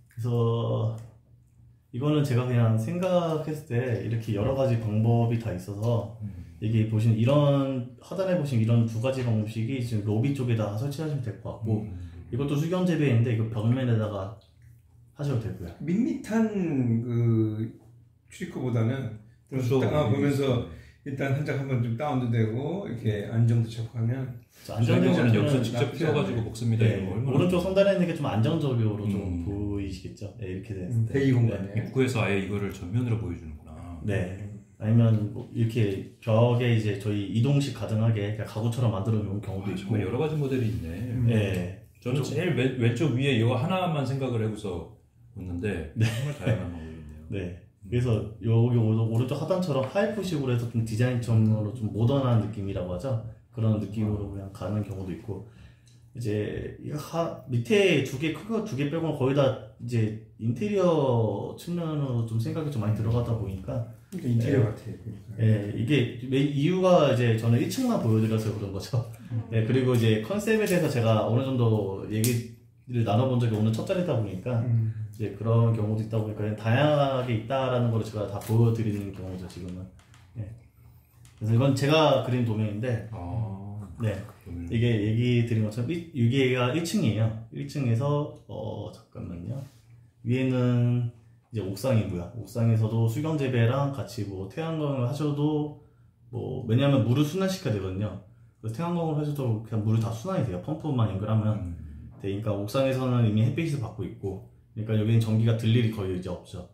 그래서 이거는 제가 그냥 생각했을 때 이렇게 여러 가지 방법이 다 있어서 여기 보시는 이런 하단에 보시는 이런 두 가지 방식이 지금 로비 쪽에다 설치하시면 될 것 같고 이것도 수경 재배인데 이거 벽면에다가 하셔도 되고요. 밋밋한 그 출입구보다는 보면서 일단 한 장 한번 좀 다운도 되고 이렇게 안정도 잡고하면 안정적으로는 여기서 직접 피워가지고 먹습니다. 네, 오른쪽 상단에 있는 게 좀 안정적으로 좀 보이시겠죠? 네, 이렇게 됐을 때 대기 공간에 입구에서 아예 이거를 전면으로 보여주는구나. 네. 아니면 뭐 이렇게 벽에 이제 저희 이동식 가능하게 그냥 가구처럼 만들어 놓은 경우도 있고 정말 여러 가지 모델이 있네. 네. 저는 제일 왼쪽 위에 이거 하나만 생각을 해서 봤는데 정말 다양한 방법이 있네요. 네. 그래서 여기 오른쪽 하단처럼 하이프식으로 해서 좀 디자인적으로 좀 모던한 느낌이라고 하죠. 그런 느낌으로 그냥 가는 경우도 있고 이제 밑에 큰 거 두 개 빼고는 거의 다 이제 인테리어 측면으로 좀 생각이 좀 많이 들어가다 보니까 인테리어 같아요. 예, 이게 이유가 이제 저는 1층만 보여드려서 그런 거죠. 예, 그리고 이제 컨셉에 대해서 제가 어느 정도 얘기를 나눠본 적이 오늘 첫 자리다 보니까 이제 그런 경우도 있다 보니까 다양하게 있다라는 걸 제가 다 보여드리는 경우죠 지금은. 예. 그래서 이건 제가 그린 도면인데, 네, 이게 얘기 드린 것처럼 여기가 1층이에요. 1층에서 잠깐만요. 위에는 이제 옥상이고요. 옥상에서도 수경 재배랑 같이 뭐 태양광을 하셔도 뭐 왜냐하면 물을 순환시켜야 되거든요. 그래서 태양광을 하셔도 그냥 물이 다 순환이 돼요. 펌프만 연결하면 되니까 옥상에서는 이미 햇빛을 받고 있고, 그러니까 여기는 전기가 들 일이 거의 이제 없죠.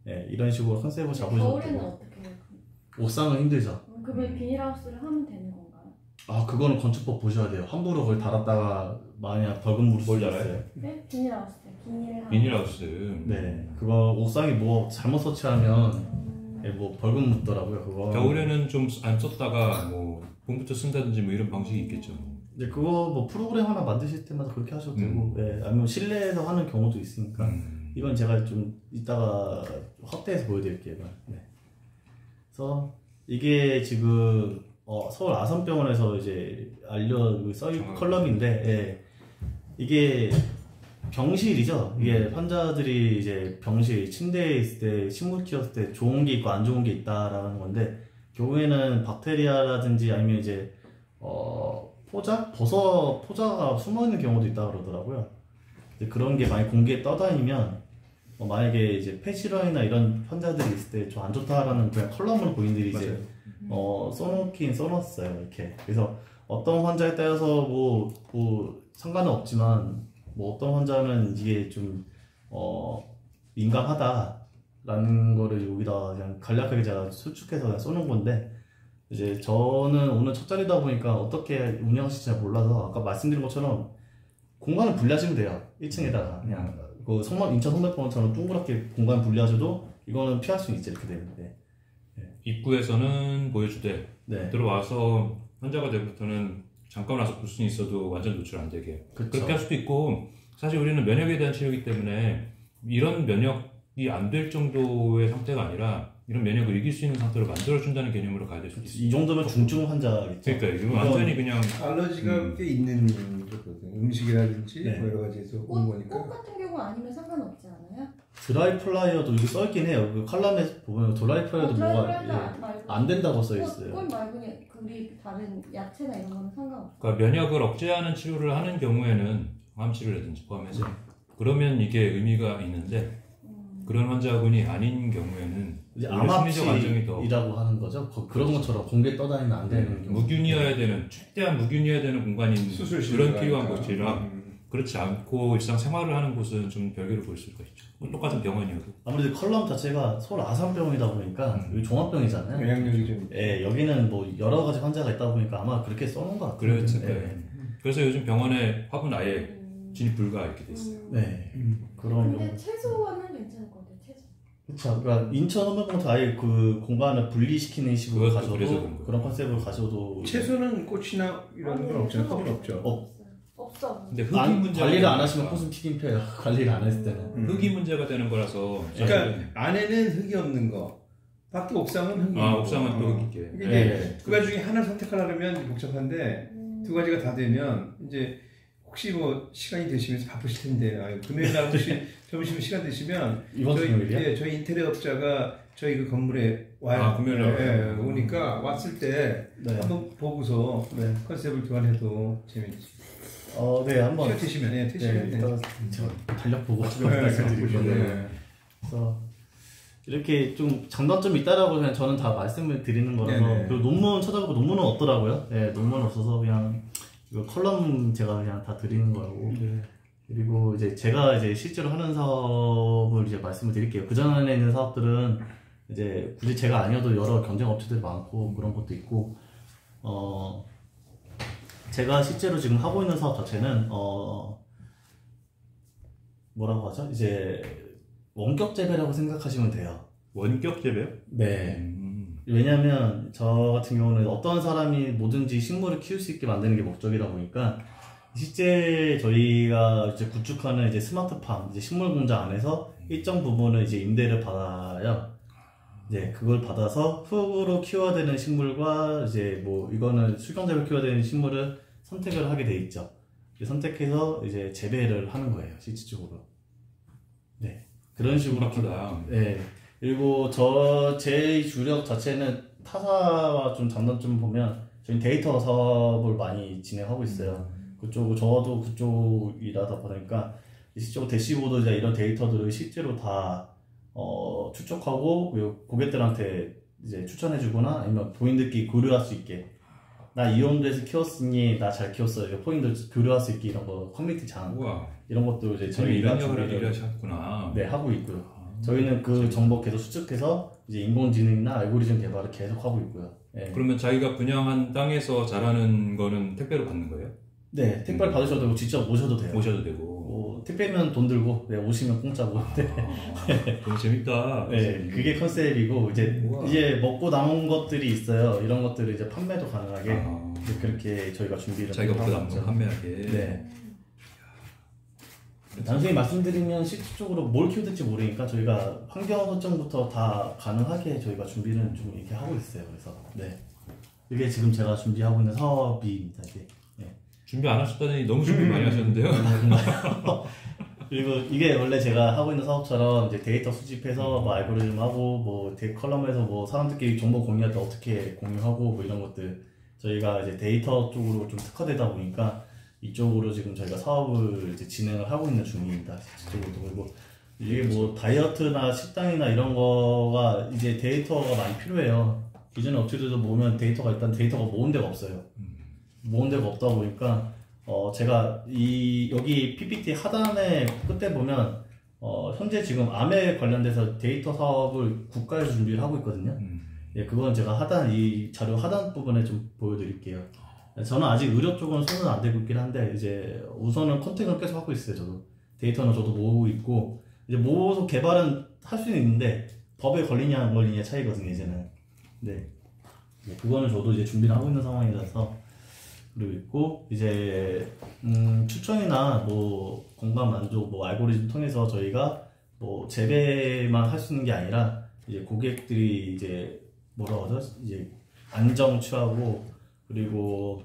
네, 이런 식으로 컨셉을 잡으셔도 겨울에는 되고. 어떻게 해요? 옥상은 힘들죠. 그러면 비닐하우스를 하면 되는 건가요? 그거는 건축법 보셔야 돼요. 함부로 그걸 달았다가 만약 벌금 물을 수 있어요. 네? 비닐하우스. 비닐하우스. 네, 그거 옥상에 뭐 잘못 설치하면 뭐 벌금 묻더라고요. 그거. 겨울에는 좀 안 썼다가 뭐 봄부터 쓴다든지 뭐 이런 방식이 있겠죠. 네, 그거 뭐 프로그램 하나 만드실 때마다 그렇게 하셔도 되고, 네, 아니면 실내에서 하는 경우도 있으니까 이건 제가 좀 이따가 확대해서 보여드릴게요. 네. 그래서 이게 지금 서울 아산병원에서 이제 써있는 컬럼인데, 예, 이게 병실이죠. 이게 환자들이 이제 병실, 침대에 있을 때, 식물 키웠을 때 좋은 게 있고 안 좋은 게 있다라는 건데, 결국에는 박테리아라든지 아니면 이제, 포자가 숨어있는 경우도 있다 그러더라고요. 그런 게 많이 공기에 떠다니면, 만약에 이제 폐질환이나 이런 환자들이 있을 때 좀 안 좋다라는 그냥 컬럼을 본인들이 이제, 써놨어요. 이렇게. 그래서 어떤 환자에 따라서 뭐 상관은 없지만, 어떤 환자는 이게 좀, 민감하다라는 거를 여기다 그냥 간략하게 제가 수축해서 그냥 써놓은 건데, 이제 저는 오늘 첫 자리다 보니까 어떻게 운영하실지 잘 몰라서 아까 말씀드린 것처럼 공간을 분리하시면 돼요. 1층에다가. 그냥, 인천 성백병원처럼 동그랗게 공간 분리하셔도 이거는 피할 수 있지, 이렇게 되는데. 네. 입구에서는 보여주되, 네. 들어와서 환자가 되부터는 잠깐 와서 볼 수는 있어도 완전 노출 안 되게. 그쵸. 그렇게 할 수도 있고, 사실 우리는 면역에 대한 치료이기 때문에 이런 면역이 안 될 정도의 상태가 아니라 이런 면역을 이길 수 있는 상태로 만들어준다는 개념으로 가야 될 수도 있어요. 이 정도면 중증 환자겠죠. 그러니까 이거 완전히 그냥 알러지가 꽤 있는 거거든요. 음식이라든지 네. 뭐 여러 가지에서 온 거니까. 꽃 같은 경우 아니면 상관없지 않아요? 드라이 플라이어도 이게 써있긴 해요. 그 칼럼에 보면 드라이 플라이어도 안 된다고 써있어요. 꽃 말고 그냥 우리 다른 야채나 이런 거는 상관없어요. 그러니까 면역을 억제하는 치료를 하는 경우에는 항암 치료라든지 포함해서 그러면 이게 의미가 있는데 그런 환자군이 아닌 경우에는 이제 심리적 안정이 더 암압이라고 하는 거죠. 그런 것처럼 공기에 떠다니면 안 되는 경우. 무균이어야 되는 최대한 무균이어야 되는 공간인 그런 필요한 그러니까. 곳이라 그렇지 않고 일상 생활을 하는 곳은 좀 별개로 보일 수가 있죠. 똑같은 병원이어도 아무래도 컬럼 자체가 서울 아산병원이다 보니까 여기 종합병이잖아요. 영향력이 좀. 예, 여기는 뭐 여러 가지 환자가 있다 보니까 아마 그렇게 써놓은 것 같아요. 그렇죠. 네. 그래서 요즘 병원에 화분 아예 진입 불가 이렇게 돼 있어요. 네. 그런 근데 경우. 최소한은 괜찮을 것 같아요. 최소. 그렇죠. 그러니까 인천 헌병원도 아예 그 공간을 분리시키는 식으로 그것도 가셔도 그래서 그런 거예요. 그런 컨셉으로 가셔도 채소는 꽃이나 이런 건 없잖아요. 꽃은 없죠. 없어. 근데 흙이 문제가 관리를 안 되니까. 하시면 꽃은 튀긴 펴요. 관리를 안 했을 때는. 흙이 문제가 되는 거라서 그러니까 안에는 흙이 없는 거, 밖에 옥상은 흙이 있는 거. 옥상은 또 흙이 있게. 이게 네. 두 가지 중에 하나를 선택하려면 복잡한데 두 가지가 다 되면 이제 혹시 뭐 시간이 되시면서 바쁘실 텐데 금요일 날 혹시 점심 시간 되시면 이번 주말이요? 저희 인테리어 업자가 저희 그 건물에 와요. 금요일 날 오니까 왔을 때 네. 한번 보고서 네. 컨셉을 교환해도 재밌어요. 네, 한번. 시간 되시면 되시면 네, 이따가 제가 달력 보고 네, 말씀드릴게요. 네. 그래서 이렇게 좀 장단점이 있다라고 그냥 저는 다 말씀을 드리는 거라서 네네. 그리고 논문 찾아보고 논문은 없더라고요. 네, 논문은 없어서 그냥 이거 컬럼 제가 그냥 다 드리는 거라고. 네. 그리고 이제 제가 이제 실제로 하는 사업을 이제 말씀을 드릴게요. 그 전에 있는 사업들은 이제 굳이 제가 아니어도 여러 경쟁 업체들이 많고 그런 것도 있고 제가 실제로 지금 하고 있는 사업 자체는 뭐라고 하죠? 이제 원격 재배라고 생각하시면 돼요. 원격 재배요? 네. 왜냐면 저 같은 경우는 어떤 사람이 뭐든지 식물을 키울 수 있게 만드는 게 목적이다 보니까 실제 저희가 이제 구축하는 이제 스마트팜, 이제 식물 공장 안에서 일정 부분을 이제 임대를 받아요. 이제 그걸 받아서 흙으로 키워야 되는 식물과 이제 뭐 이거는 수경재배로 키워야 되는 식물을 선택을 하게 돼 있죠. 선택해서 이제 재배를 하는 거예요, 실질적으로. 네. 그런 식으로. 네. 그리고 제 주력 자체는 타사와 좀 장단점 보면 저희 데이터 사업을 많이 진행하고 있어요. 저도 그쪽이라다 보니까 실제로 대시보드 이런 데이터들을 실제로 다 추적하고 고객들한테 이제 추천해주거나 아니면 본인들끼리 교류할 수 있게 나 이 온도에서 키웠으니 나 잘 키웠어 포인트 교류할 수 있게 이런 거 커뮤니티 장 이런 것도 이제 저희가 이런 역할을 하셨구나. 네, 하고 있고요. 저희는 그 정보 계속 수집해서 이제 인공지능이나 알고리즘 개발을 계속 하고 있고요. 네. 그러면 자기가 분양한 땅에서 자라는 거는 택배로 받는 거예요? 네, 택배를 받으셔도 되고 직접 오셔도 돼요. 오셔도 되고. 택배면 돈 들고 오시면 공짜고. 너무 재밌다. 네, 그게 컨셉이고 이제 먹고 남은 것들이 있어요. 이런 것들을 이제 판매도 가능하게 이제 그렇게 저희가 준비를 자기가 먹고 남은 거 판매하게. 네. 단순히 말씀드리면 실질적으로 뭘 키워야 될지 모르니까 저희가 환경 설정부터 다 가능하게 저희가 준비는 좀 이렇게 하고 있어요. 그래서 네, 이게 지금 제가 준비하고 있는 사업입니다. 이게. 네. 준비 안 하셨다니 너무 준비 많이 하셨는데요. 그리고 이게 원래 제가 하고 있는 사업처럼 이제 데이터 수집해서 뭐 알고리즘 하고 뭐 컬럼에서 뭐 사람들끼리 정보 공유할 때 어떻게 공유하고 뭐 이런 것들 저희가 이제 데이터 쪽으로 좀 특화되다 보니까 이쪽으로 지금 저희가 사업을 이제 진행을 하고 있는 중입니다. 실질적으로. 그리고 이게 뭐 다이어트나 식단이나 이런 거가 이제 데이터가 많이 필요해요. 기존에 업체들도 모으면 일단 데이터가 모은 데가 없어요. 모은 데가 없다 보니까 제가 여기 PPT 하단에 끝에 보면 현재 지금 암에 관련돼서 데이터 사업을 국가에서 준비를 하고 있거든요. 예, 그건 제가 이 자료 하단 부분에 좀 보여드릴게요. 저는 아직 의료 쪽은 손은 안 대고 있긴 한데 이제 우선은 컨택을 계속 하고 있어요. 저도 데이터는 저도 모으고 있고 이제 모아서 개발은 할 수는 있는데 법에 걸리냐 안 걸리냐 차이거든요. 이제는. 네, 그거는 저도 이제 준비를 하고 있는 상황이라서. 그리고 있고 이제 추천이나 뭐 건강 만족 뭐 알고리즘 통해서 저희가 뭐 재배만 할 수 있는 게 아니라 이제 고객들이 이제 뭐라고 하죠? 이제 안정 취하고 그리고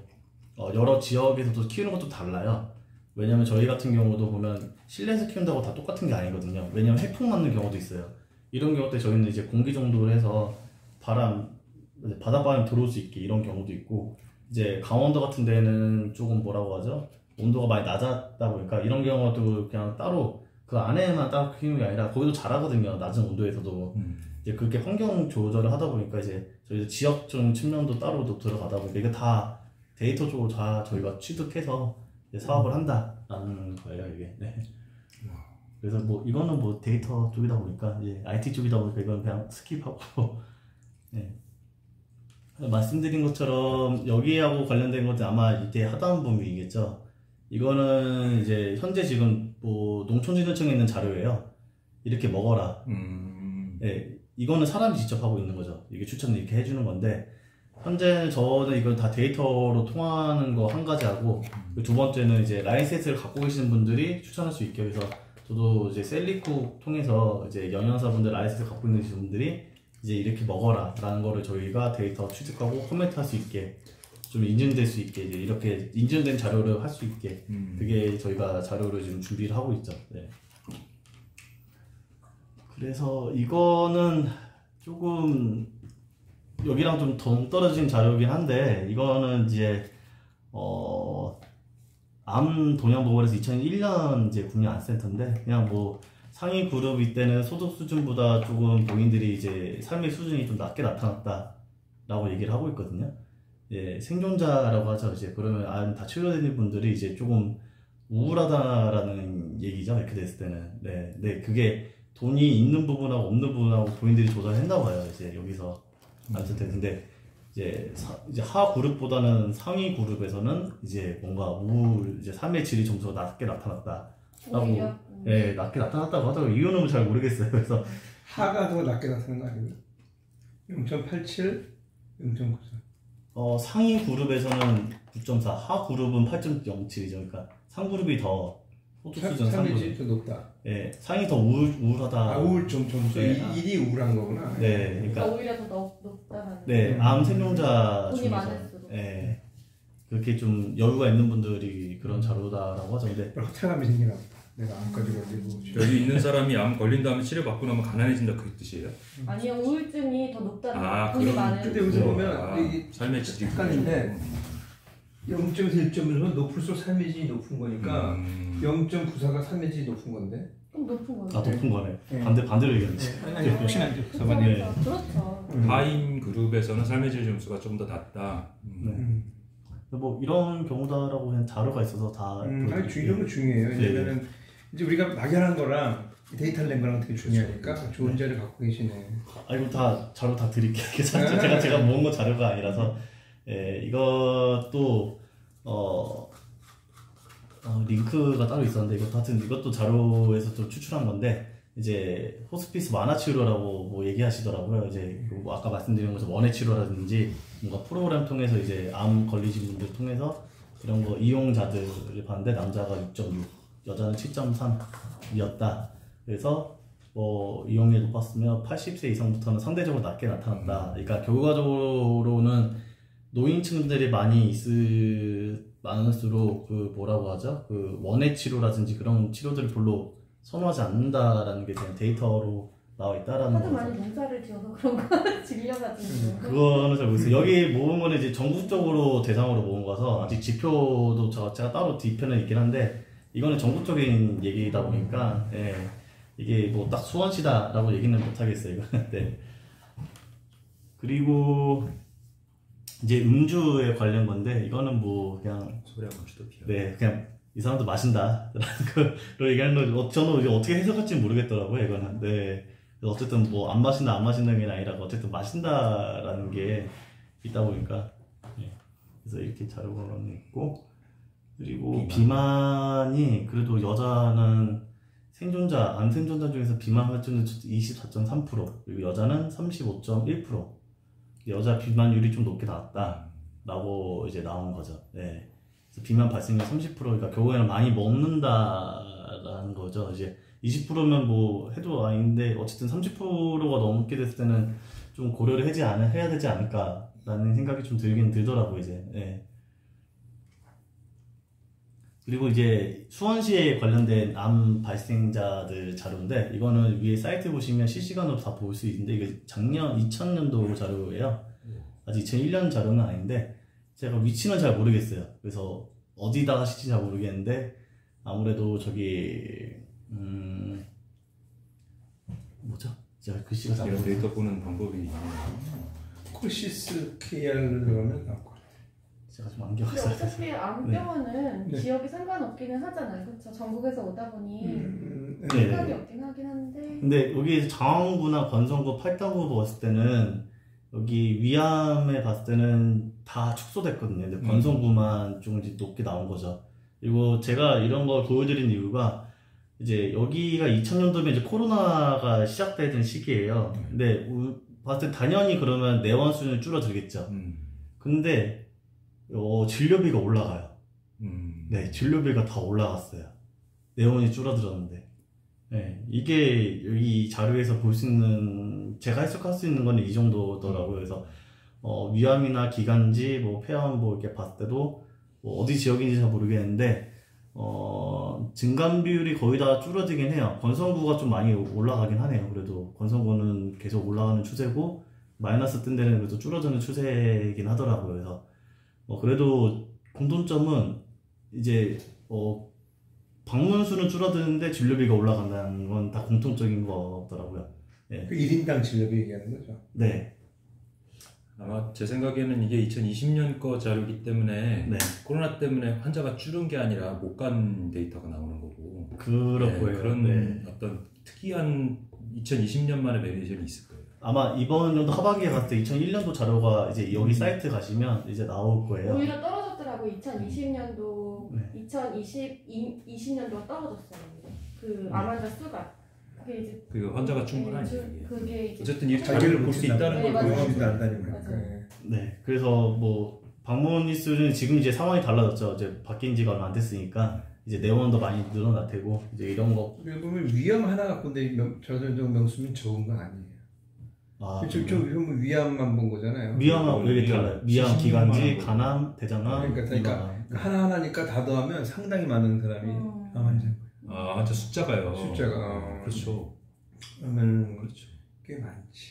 여러 지역에서도 키우는 것도 달라요. 왜냐면 저희 같은 경우도 보면 실내에서 키운다고 다 똑같은 게 아니거든요. 왜냐면 해풍 맞는 경우도 있어요. 이런 경우 때 저희는 이제 공기 정도를 해서 바닷바람이 들어올 수 있게 이런 경우도 있고 이제 강원도 같은 데는 조금 뭐라고 하죠? 온도가 많이 낮았다 보니까 이런 경우도 그냥 따로 그 안에만 따로 키우는 게 아니라 거기도 잘하거든요. 낮은 온도에서도. 이제 그렇게 환경 조절을 하다 보니까 이제 저희 지역적 측면도 따로 들어가다 보니까 이게 다 데이터 쪽으로 다 저희가 취득해서 이제 사업을 한다라는 거예요, 이게. 네. 그래서 뭐 이거는 뭐 데이터 쪽이다 보니까 이제 IT 쪽이다 보니까 이건 그냥 스킵하고 네. 말씀드린 것처럼 여기하고 관련된 것들 아마 이때 하단 부분이겠죠. 이거는 이제 현재 지금 뭐 농촌진흥청에 있는 자료예요. 이렇게 먹어라. 네, 이거는 사람이 직접 하고 있는 거죠. 이게 추천을 이렇게 해주는 건데 현재 저는 이걸 다 데이터로 통하는 거 한 가지 하고 두 번째는 이제 라이센스를 갖고 계시는 분들이 추천할 수 있게 해서 저도 이제 셀리쿡 통해서 이제 영양사분들 라이센스 갖고 있는 분들이 이제 이렇게 먹어라 라는 거를 저희가 데이터 취득하고 코멘트 할 수 있게 좀 인증될 수 있게 이제 이렇게 인증된 자료를 할 수 있게 그게 저희가 자료를 지금 준비를 하고 있죠. 네. 그래서 이거는 조금 여기랑 좀 동떨어진 자료이긴 한데 이거는 이제 암 동양보건에서 2001년 이제 국민안센터인데 그냥 뭐 상위 그룹 이때는 소득 수준보다 조금 본인들이 이제 삶의 수준이 좀 낮게 나타났다라고 얘기를 하고 있거든요. 예, 생존자라고 하죠. 이제 그러면 암 다 치료되는 분들이 이제 조금 우울하다라는 얘기죠. 이렇게 됐을 때는. 네, 그게 돈이 있는 부분하고 없는 부분하고 본인들이 조사했나 봐요. 이제 여기서 안센터 근데 이제 하 그룹보다는 상위 그룹에서는 이제 뭔가 이제 삶의 질이 좀 더 낮게 나타났다라고. 네, 낮게 나타났다고 하더라고요. 이유는 잘 모르겠어요. 그래서 하가 더 낮게 나타나는 거 아니에요? 0.87, 0.94. 상위 그룹에서는 9.4, 하 그룹은 8.07이죠. 그러니까 상그룹이 더 소득 수준 상위 더 높다. 네, 상위 더 우울하다. 우울증 점수. 네. 1이 우울한 거구나. 네, 그러니까 오히려 더 높다는. 네, 암 생존자 돈이 중에서 많을수록. 네, 그렇게 좀 여유가 있는 분들이 그런 자료다라고 하죠. 근데 허탈감이 생기나 보다. 내가 암까지 걸리고 여기 있는 사람이 암 걸린 다음에 치료받고 나면 가난해진다 그 뜻이에요? 아니요, 우울증이 더 높다는 돈이 그럼 많은. 근데 여기서 보면 이 삶의 질이 약간인데 0.1에서 1.1은 높을수록 삶의 질이 높은 거니까 0.94가 삶의 질이 높은 건데 좀 높은 거예요. 높은 거네. 네. 반대로 얘기하지. 아니 혹시나 이제 그렇죠. 하인 그룹에서는 삶의 질 점수가 좀 더 낮다. 뭐 이런 경우다라고 그냥 자료가 있어서 다. 이런 거 중요해요. 왜냐면은 이제 우리가 막연한 거랑 데이터를 낸 거랑 되게 중요하니까 좋은 자료 갖고 계시네. 이거 다 자료 다 드릴게요. 제가 모은 거 자료가 아니라서. 예, 이것도 링크가 따로 있었는데 이것도 자료에서 좀 추출한 건데 이제 호스피스 만화 치료라고 뭐 얘기하시더라고요. 이제 뭐 아까 말씀드린 것처럼 원해 치료라든지 뭔가 프로그램 통해서 이제 암 걸리신 분들 통해서 이런 거 이용자들을 봤는데 남자가 6.6, 여자는 7.3이었다. 그래서 뭐 이용률이 높았으면 80세 이상부터는 상대적으로 낮게 나타났다. 그러니까 결과적으로는 노인층들이 많을수록 그 뭐라고 하죠? 그 원해 치료라든지 그런 치료들을 별로 선호하지 않는다라는 게 그냥 데이터로 나와 있다라는 하도 거죠. 많이 농사를 지어서 그런 거 질려가지고. 그거는 잘 모르겠어요. 여기 모은 거는 이제 전국적으로 대상으로 모은 거라서 아직 지표도 제가 따로 뒤편에 있긴 한데 이거는 전국적인 얘기다 보니까 예, 이게 뭐 딱 수원시다라고 얘기는 못 하겠어요. 이거는. 네. 그리고 이제 음주에 관련 건데 이거는 뭐 그냥 소리하고 주도피아. 네, 그냥 이 사람도 마신다라는 거 얘기하는 거 저는 이제 어떻게 해석할지 모르겠더라고요. 이거는. 네. 어쨌든 뭐 안 마신다 안 마신다는 게 아니라 어쨌든 마신다라는 게 있다 보니까 네. 그래서 이렇게 자료가 있고 그리고 비만이 그래도 여자는 생존자 안 생존자 중에서 비만 확률은 24.3% 그리고 여자는 35.1% 여자 비만율이 좀 높게 나왔다라고 이제 나온 거죠. 네. 그래서 비만 발생률 30%그러니까 결국에는 많이 먹는다라는 거죠. 이제 20%면 뭐 해도 아닌데 어쨌든 30%가 넘게 됐을 때는 좀 고려를 해야 되지 않을까라는 생각이 좀 들긴 들더라고요 이제. 네. 그리고 이제 수원시에 관련된 암 발생자들 자료인데 이거는 위에 사이트 보시면 실시간으로 다 볼 수 있는데 이게 작년 2000년도 자료예요. 아직 2001년 자료는 아닌데 제가 위치는 잘 모르겠어요. 그래서 어디다 하실지 잘 모르겠는데 아무래도 저기 뭐죠? 제가 글씨가 잘 이런 데이터 보는 방법이 있네요. 코시스 KR을 들어가면 나올 거예요. 제가 좀 안겨서. 근데 어차피 암병원은 네. 지역이 상관없기는 하잖아요. 그렇죠. 전국에서 오다 보니 네. 생각이 없긴 하긴 한데. 근데 여기 장항구나 건성구, 팔당구 봤을 때는 여기 위암에 봤을 때는 다 축소됐거든요. 근데 건성구만 좀 이제 높게 나온 거죠. 그리고 제가 이런 걸 보여드린 이유가 이제 여기가 2000년도면 이제 코로나가 시작되던 시기예요. 근데 봤을 때 당연히 그러면 내원 수준이 줄어들겠죠. 근데 진료비가 올라가요. 네, 진료비가 다 올라갔어요. 내원이 줄어들었는데. 네, 이게 여기 자료에서 볼 수 있는 제가 해석할 수 있는 거는 이 정도더라고요. 그래서 위암이나 기관지, 뭐 폐암 뭐 이렇게 봤을 때도 뭐 어디 지역인지 잘 모르겠는데 증감 비율이 거의 다 줄어들긴 해요. 건성구가 좀 많이 올라가긴 하네요. 그래도 건성구는 계속 올라가는 추세고 마이너스 뜬 데는 그래도 줄어드는 추세이긴 하더라고요. 그래서 그래도 공통점은 이제 방문 수는 줄어드는데 진료비가 올라간다는 건 다 공통적인 거더라고요. 네. 그 1인당 진료비 얘기하는 거죠? 네. 아마 제 생각에는 이게 2020년 거 자료이기 때문에 네. 코로나 때문에 환자가 줄은 게 아니라 못 간 데이터가 나오는 거고 그렇고요. 그런 네. 어떤 특이한 2020년만의 베리에이션이 있을 거예요. 아마 이번 연도 하반기에 갔을 때 2001년도 자료가 이제 여기 사이트 가시면 이제 나올 거예요. 오히려 떨어졌더라고. 2020년도, 네. 2020년도가 떨어졌어요. 그 암환자 수가. 그게 이제 그 환자가 충분하니까 이게. 그게 이제 어쨌든 이 자기를 볼 수 있다는 네, 걸 맞아요. 보여주지도 보여주는 않다니까. 맞아요. 네. 그래서 뭐 방문 일수는 지금 이제 상황이 달라졌죠. 이제 바뀐 지가 얼마 안 됐으니까 이제 내원도 많이 늘어날 테고 이제 이런 거. 여기 보면 위암 하나 갖고 내 저 정도 명수면 적은 거 아니에요. 아, 저 위암만 본 거잖아요. 위암하고 왜 이렇게 달라요? 위암, 기관지, 간암, 대장암. 그러니까 하나하나니까 다 더하면 상당히 많은 사람이 암 환자인 거예요. 아, 환자 숫자가요. 숫자가. 그렇죠. 그러면 그렇죠. 꽤 많지.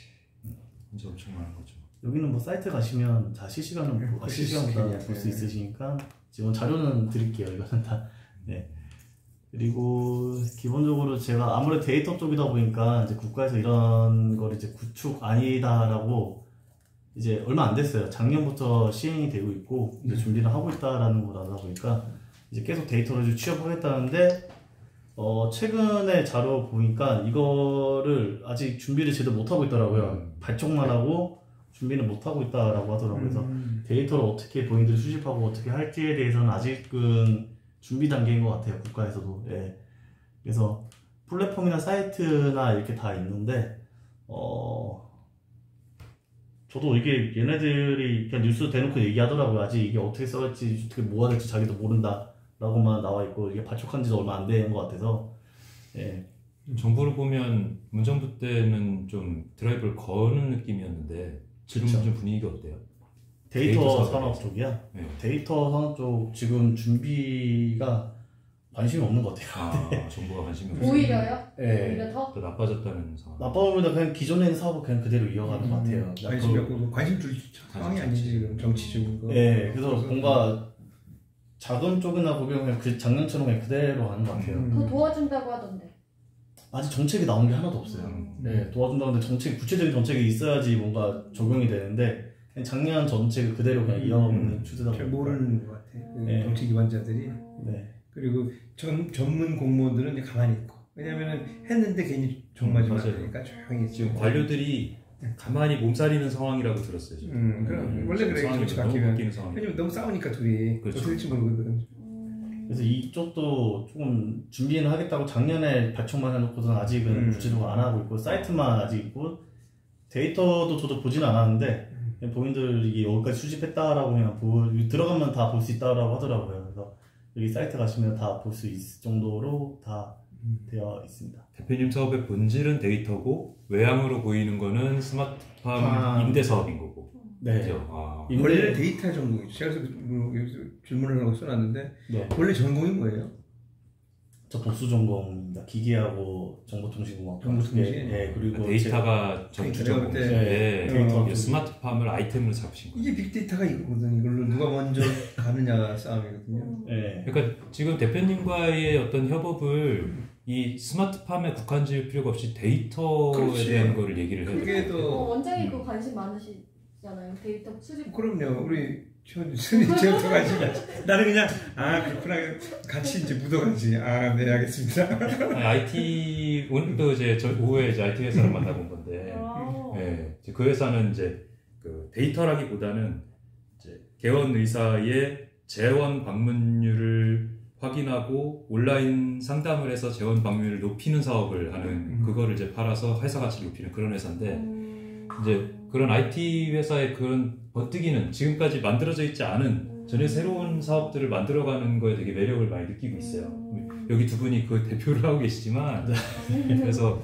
환자 엄청 많은 거죠. 여기는 뭐 사이트 가시면 다 실시간으로 실시간보다 볼 수 있으시니까 지금 자료는 드릴게요. 이거는 다. 네. 그리고 기본적으로 제가 아무래도 데이터 쪽이다 보니까 이제 국가에서 이런 걸 이제 구축 아니다라고 이제 얼마 안 됐어요. 작년부터 시행이 되고 있고 이제 준비를 하고 있다라는 거다 보니까 이제 계속 데이터를 좀 취업하겠다는데 최근에 자료 보니까 이거를 아직 준비를 제대로 못 하고 있더라고요. 발족만 하고 준비는 못 하고 있다라고 하더라고요. 그래서 데이터를 어떻게 본인들이 수집하고 어떻게 할지에 대해서는 아직은 준비 단계인 것 같아요. 국가에서도. 예. 그래서 플랫폼이나 사이트나 이렇게 다 있는데 저도 이게 얘네들이 그냥 뉴스 대놓고 얘기하더라고요. 아직 이게 어떻게 써갈지 어떻게 모아야 될지 자기도 모른다 라고만 나와 있고 이게 발족한 지도 얼마 안 된 것 같아서. 예. 정보를 보면 문정부 때는 좀 드라이브를 거는 느낌이었는데 지금 그쵸. 좀 분위기가 어때요? 데이터 데이터 산업 쪽이야? 네. 데이터 산업 쪽 지금 준비가 관심이 없는 것 같아요. 아, 정부가 관심이 없어요. 오히려요? 네. 오히려 더? 더 나빠졌다는 상황. 나빠보면 그냥 기존에 있는 사업을 그냥 그대로 이어가는 것 같아요. 관심 줄 상황이 아니지 지금 정치적인 거. 네, 그래서 뭔가 자금 쪽이나 보면 그냥 그 작년처럼 그냥 그대로 하는 것 같아요. 더 도와준다고 하던데. 아직 정책이 나온 게 하나도 없어요. 네, 도와준다는데 구체적인 정책이 있어야지 뭔가 적용이 되는데 그냥 작년 정책을 그대로 그냥 이어가는 추세다 보니까 잘 모르는 것 같아. 네. 정치 기관자들이. 네. 그리고 전문 공무원들은 이제 가만히 있고. 왜냐면은 했는데 괜히 정맞으면 안 되니까 조용히 있지. 지금 관료들이 가만히 몸살이는 상황이라고 들었어요. 그럼 원래 그래 정치 바뀌면. 왜냐면 너무 싸우니까 둘이 그렇죠. 어떻게 될지 모르거든. 그래서 이쪽도 조금 준비는 하겠다고 작년에 발표만 해놓고서는 아직은 구체적으로 안 하고 있고 사이트만 아직 있고 데이터도 저도 보진 않았는데 그냥 본인들이 여기까지 수집했다라고 그냥 들어가면 다 볼 수 있다라고 하더라고요. 그래서 여기 사이트 가시면 다 볼 수 있을 정도로 다 되어 있습니다. 대표님 사업의 본질은 데이터고 외향으로 보이는 거는 스마트팜 임대 사업인 거고. 네. 그렇죠? 원래 데이터 전공이죠. 제가 여기서 질문을 하고 써놨는데 네. 원래 전공이 뭐예요? 저 복수 전공입니다. 기계하고 정보통신공학. 정보통신. 네, 그리고 데이터가 전주 전공. 네. 데이터 스마트팜을 아이템으로 잡으신 거예요. 이게 빅데이터가 이거거든. 이걸로 누가 먼저 가느냐 싸움이거든요. 네. 그러니까 지금 대표님과의 어떤 협업을 이 스마트팜에 국한 지을 필요가 없이 데이터에 그렇지. 대한 거를 얘기를 해야 그게 돼요. 더 원장님 그 관심 많으시잖아요. 데이터 수집. 그럼요. 우리 제부터 관심 많지. 나는 그냥 그렇구나 같이 이제 묻어가지. 네 알겠습니다. IT 오늘도 이제 저 오후에 이제 IT 회사를 만나본 건데, 네, 그 회사는 이제 그 데이터라기보다는 이제 개원 의사의 재원 방문율을 확인하고 온라인 상담을 해서 재원 방문율을 높이는 사업을 하는 그거를 이제 팔아서 회사 가치를 높이는 그런 회사인데 이제 그런 IT 회사의 그런 버티기는 지금까지 만들어져 있지 않은 전혀 새로운 사업들을 만들어가는 거에 되게 매력을 많이 느끼고 있어요. 여기 두 분이 그 대표를 하고 계시지만 그래서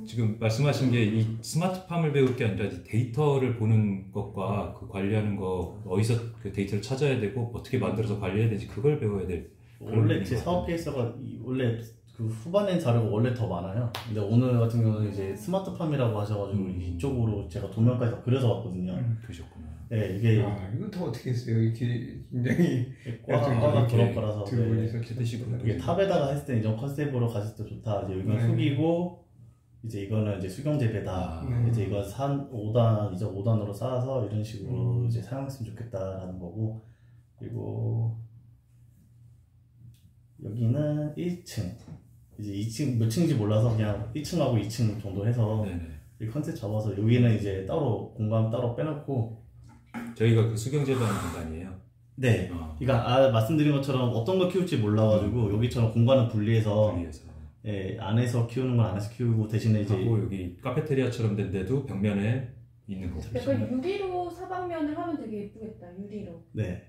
지금 말씀하신 게 이 스마트팜을 배울 게 아니라 데이터를 보는 것과 그 관리하는 거 어디서 그 데이터를 찾아야 되고 어떻게 만들어서 관리해야 되는지 그걸 배워야 될. 원래 제 사업 케이스가 원래 그 후반엔 자료가 원래 더 많아요. 근데 오늘 같은 경우는 이제 스마트팜이라고 하셔가지고 이쪽으로 제가 도면까지 다 그려서 왔거든요. 그러셨구나. 네, 이게 이거 더 어떻게 했어요? 이렇게 굉장히 꽈가 들어올 거라서 이게 탑에다가 했을 때 이런 컨셉으로 갔을 때 좋다. 이제 여기는 숙이고 이제 이거는 이제 수경 재배다. 이제 이건 5단 이제 5단으로 쌓아서 이런 식으로 이제 사용했으면 좋겠다라는 거고 그리고 여기는 1층 이제 2층 몇 층인지 몰라서 그냥 1층하고 2층 정도 해서 이 컨셉 잡아서 여기는 이제 따로 공간 따로 빼놓고 저희가 그 수경재배하는 공간이에요. 네. 그러니까 말씀드린 것처럼 어떤 거 키울지 몰라가지고 여기처럼 공간을 분리해서 예, 안에서 키우는 건 안에서 키우고 대신에 이제 여기 카페테리아처럼 된 데도 벽면에 있는 거. 약간 유리로 사방면을 하면 되게 예쁘겠다. 유리로. 네.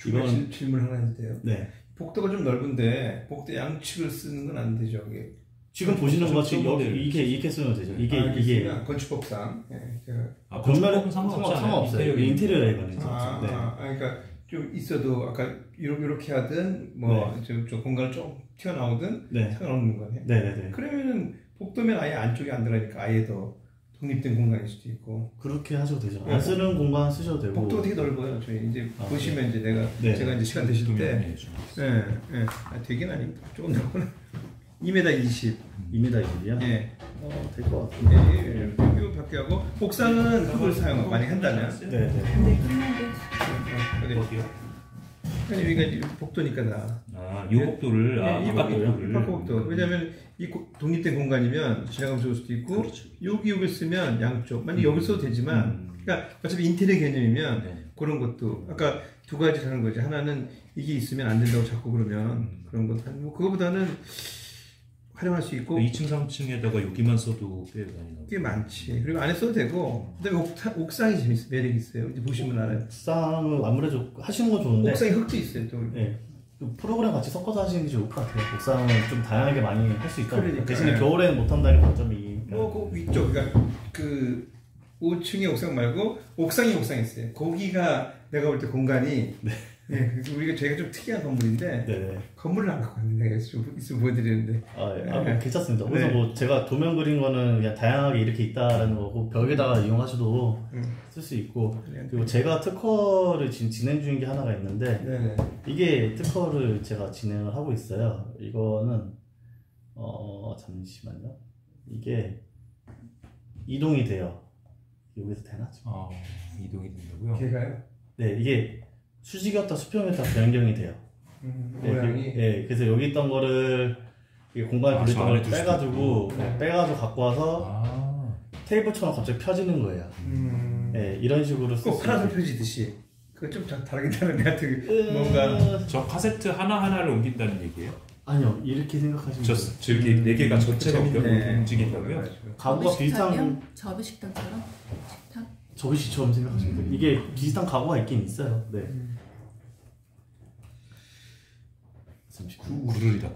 이건 질문 하나 해도 돼요? 네. 복도가 좀 넓은데 복도 양측을 쓰는 건 안 되죠. 이게. 지금 보시는 것이 여기 이렇게 쓰면 되죠. 이게 건축법상. 네, 제가 건축법은 상관없어요. 인테리어에 관해서. 네. 그러니까 좀 있어도 아까 이렇게 하든 뭐 좀 공간을 좀 튀어나오든 상관없는 거네. 네네네. 그러면은 복도면 아예 안쪽에 안 들어가니까 아예 더 독립된 공간일 수도 있고. 그렇게 하셔도 되죠. 안 쓰는 공간 쓰셔도 되고. 복도가 되게 넓어요. 저희 이제 보시면 이제 제가 이제 시간 되실 때, 되긴 아닙니다. 조금 넓구나. 2m 20. 2m 20이요? 예. 될 것 같아요. 예, 이거 밖에 하고 옥상은 그걸 사용 많이 한다면. 네. 어디요? 아니 여기가 복도니까 나. 이 복도를 이 복도. 왜냐면 이 독립된 공간이면 지나가면서 올 수도 있고 여기 쓰면 양쪽. 만약 여기 써도 되지만, 그러니까 어차피 인테리어 개념이면 그런 것도 아까 두 가지 하는 거지. 하나는 이게 있으면 안 된다고 자꾸 그러면 그런 것도 하고 그거보다는 활용할 수 있고 2층 3층에다가 여기만 써도 꽤 많지. 그리고 안에 써도 되고 그다음에 옥상이 재밌어. 매력이 있어요. 이제 보시면 알아요. 옥상은 아무래도 하시는 건 좋은데 옥상에 흙도 있어요. 또. 네. 프로그램 같이 섞어서 하시는 게 좋을 것 같아요. 옥상은 좀 다양하게 많이 할 수 있다. 그러니까. 대신에 겨울에는 못한다는 장점이. 그 위쪽 그러니까 그 5층의 옥상 말고 옥상이 옥상이 있어요. 거기가 내가 볼 때 공간이 네, 그래서 저희가 좀 특이한 건물인데 네. 건물을 안 갖고 왔는데 내가 있으면 보여드리는데. 뭐 괜찮습니다. 그래서 뭐 제가 조명 그린 거는 그냥 다양하게 이렇게 있다라는 거고 벽에다가 이용하셔도 쓸 수 있고 그리고 제가 특허를 지금 진행 중인 게 하나가 있는데 네네. 이게 특허를 제가 진행을 하고 있어요. 이거는 잠시만요. 이게 이동이 돼요. 여기서 되나? 이동이 된다고요? 걔가요? 네, 이게 수직이었다 수평이었다 변경이 돼요. 모양이. 네, 그래서 여기 있던 거를 이게 공간에 빌렸던 걸 빼가지고 갖고 와서 테이블처럼 갑자기 펴지는 거예요. 네, 이런 식으로 꼭 파란색 펴지듯이. 그거 좀 다르긴 다른데 하여튼 뭔가. 저 카세트 하나하나를 옮긴다는 얘기예요? 아니요, 이렇게 생각하시면 돼요. 저기 4개가 전체가 움직인다고요? 가구가 비슷한 접이식당처럼? 식탁? 접이식처럼 생각하시면 돼요. 이게 비슷한 가구가 있긴 있어요. 네. 구를이다.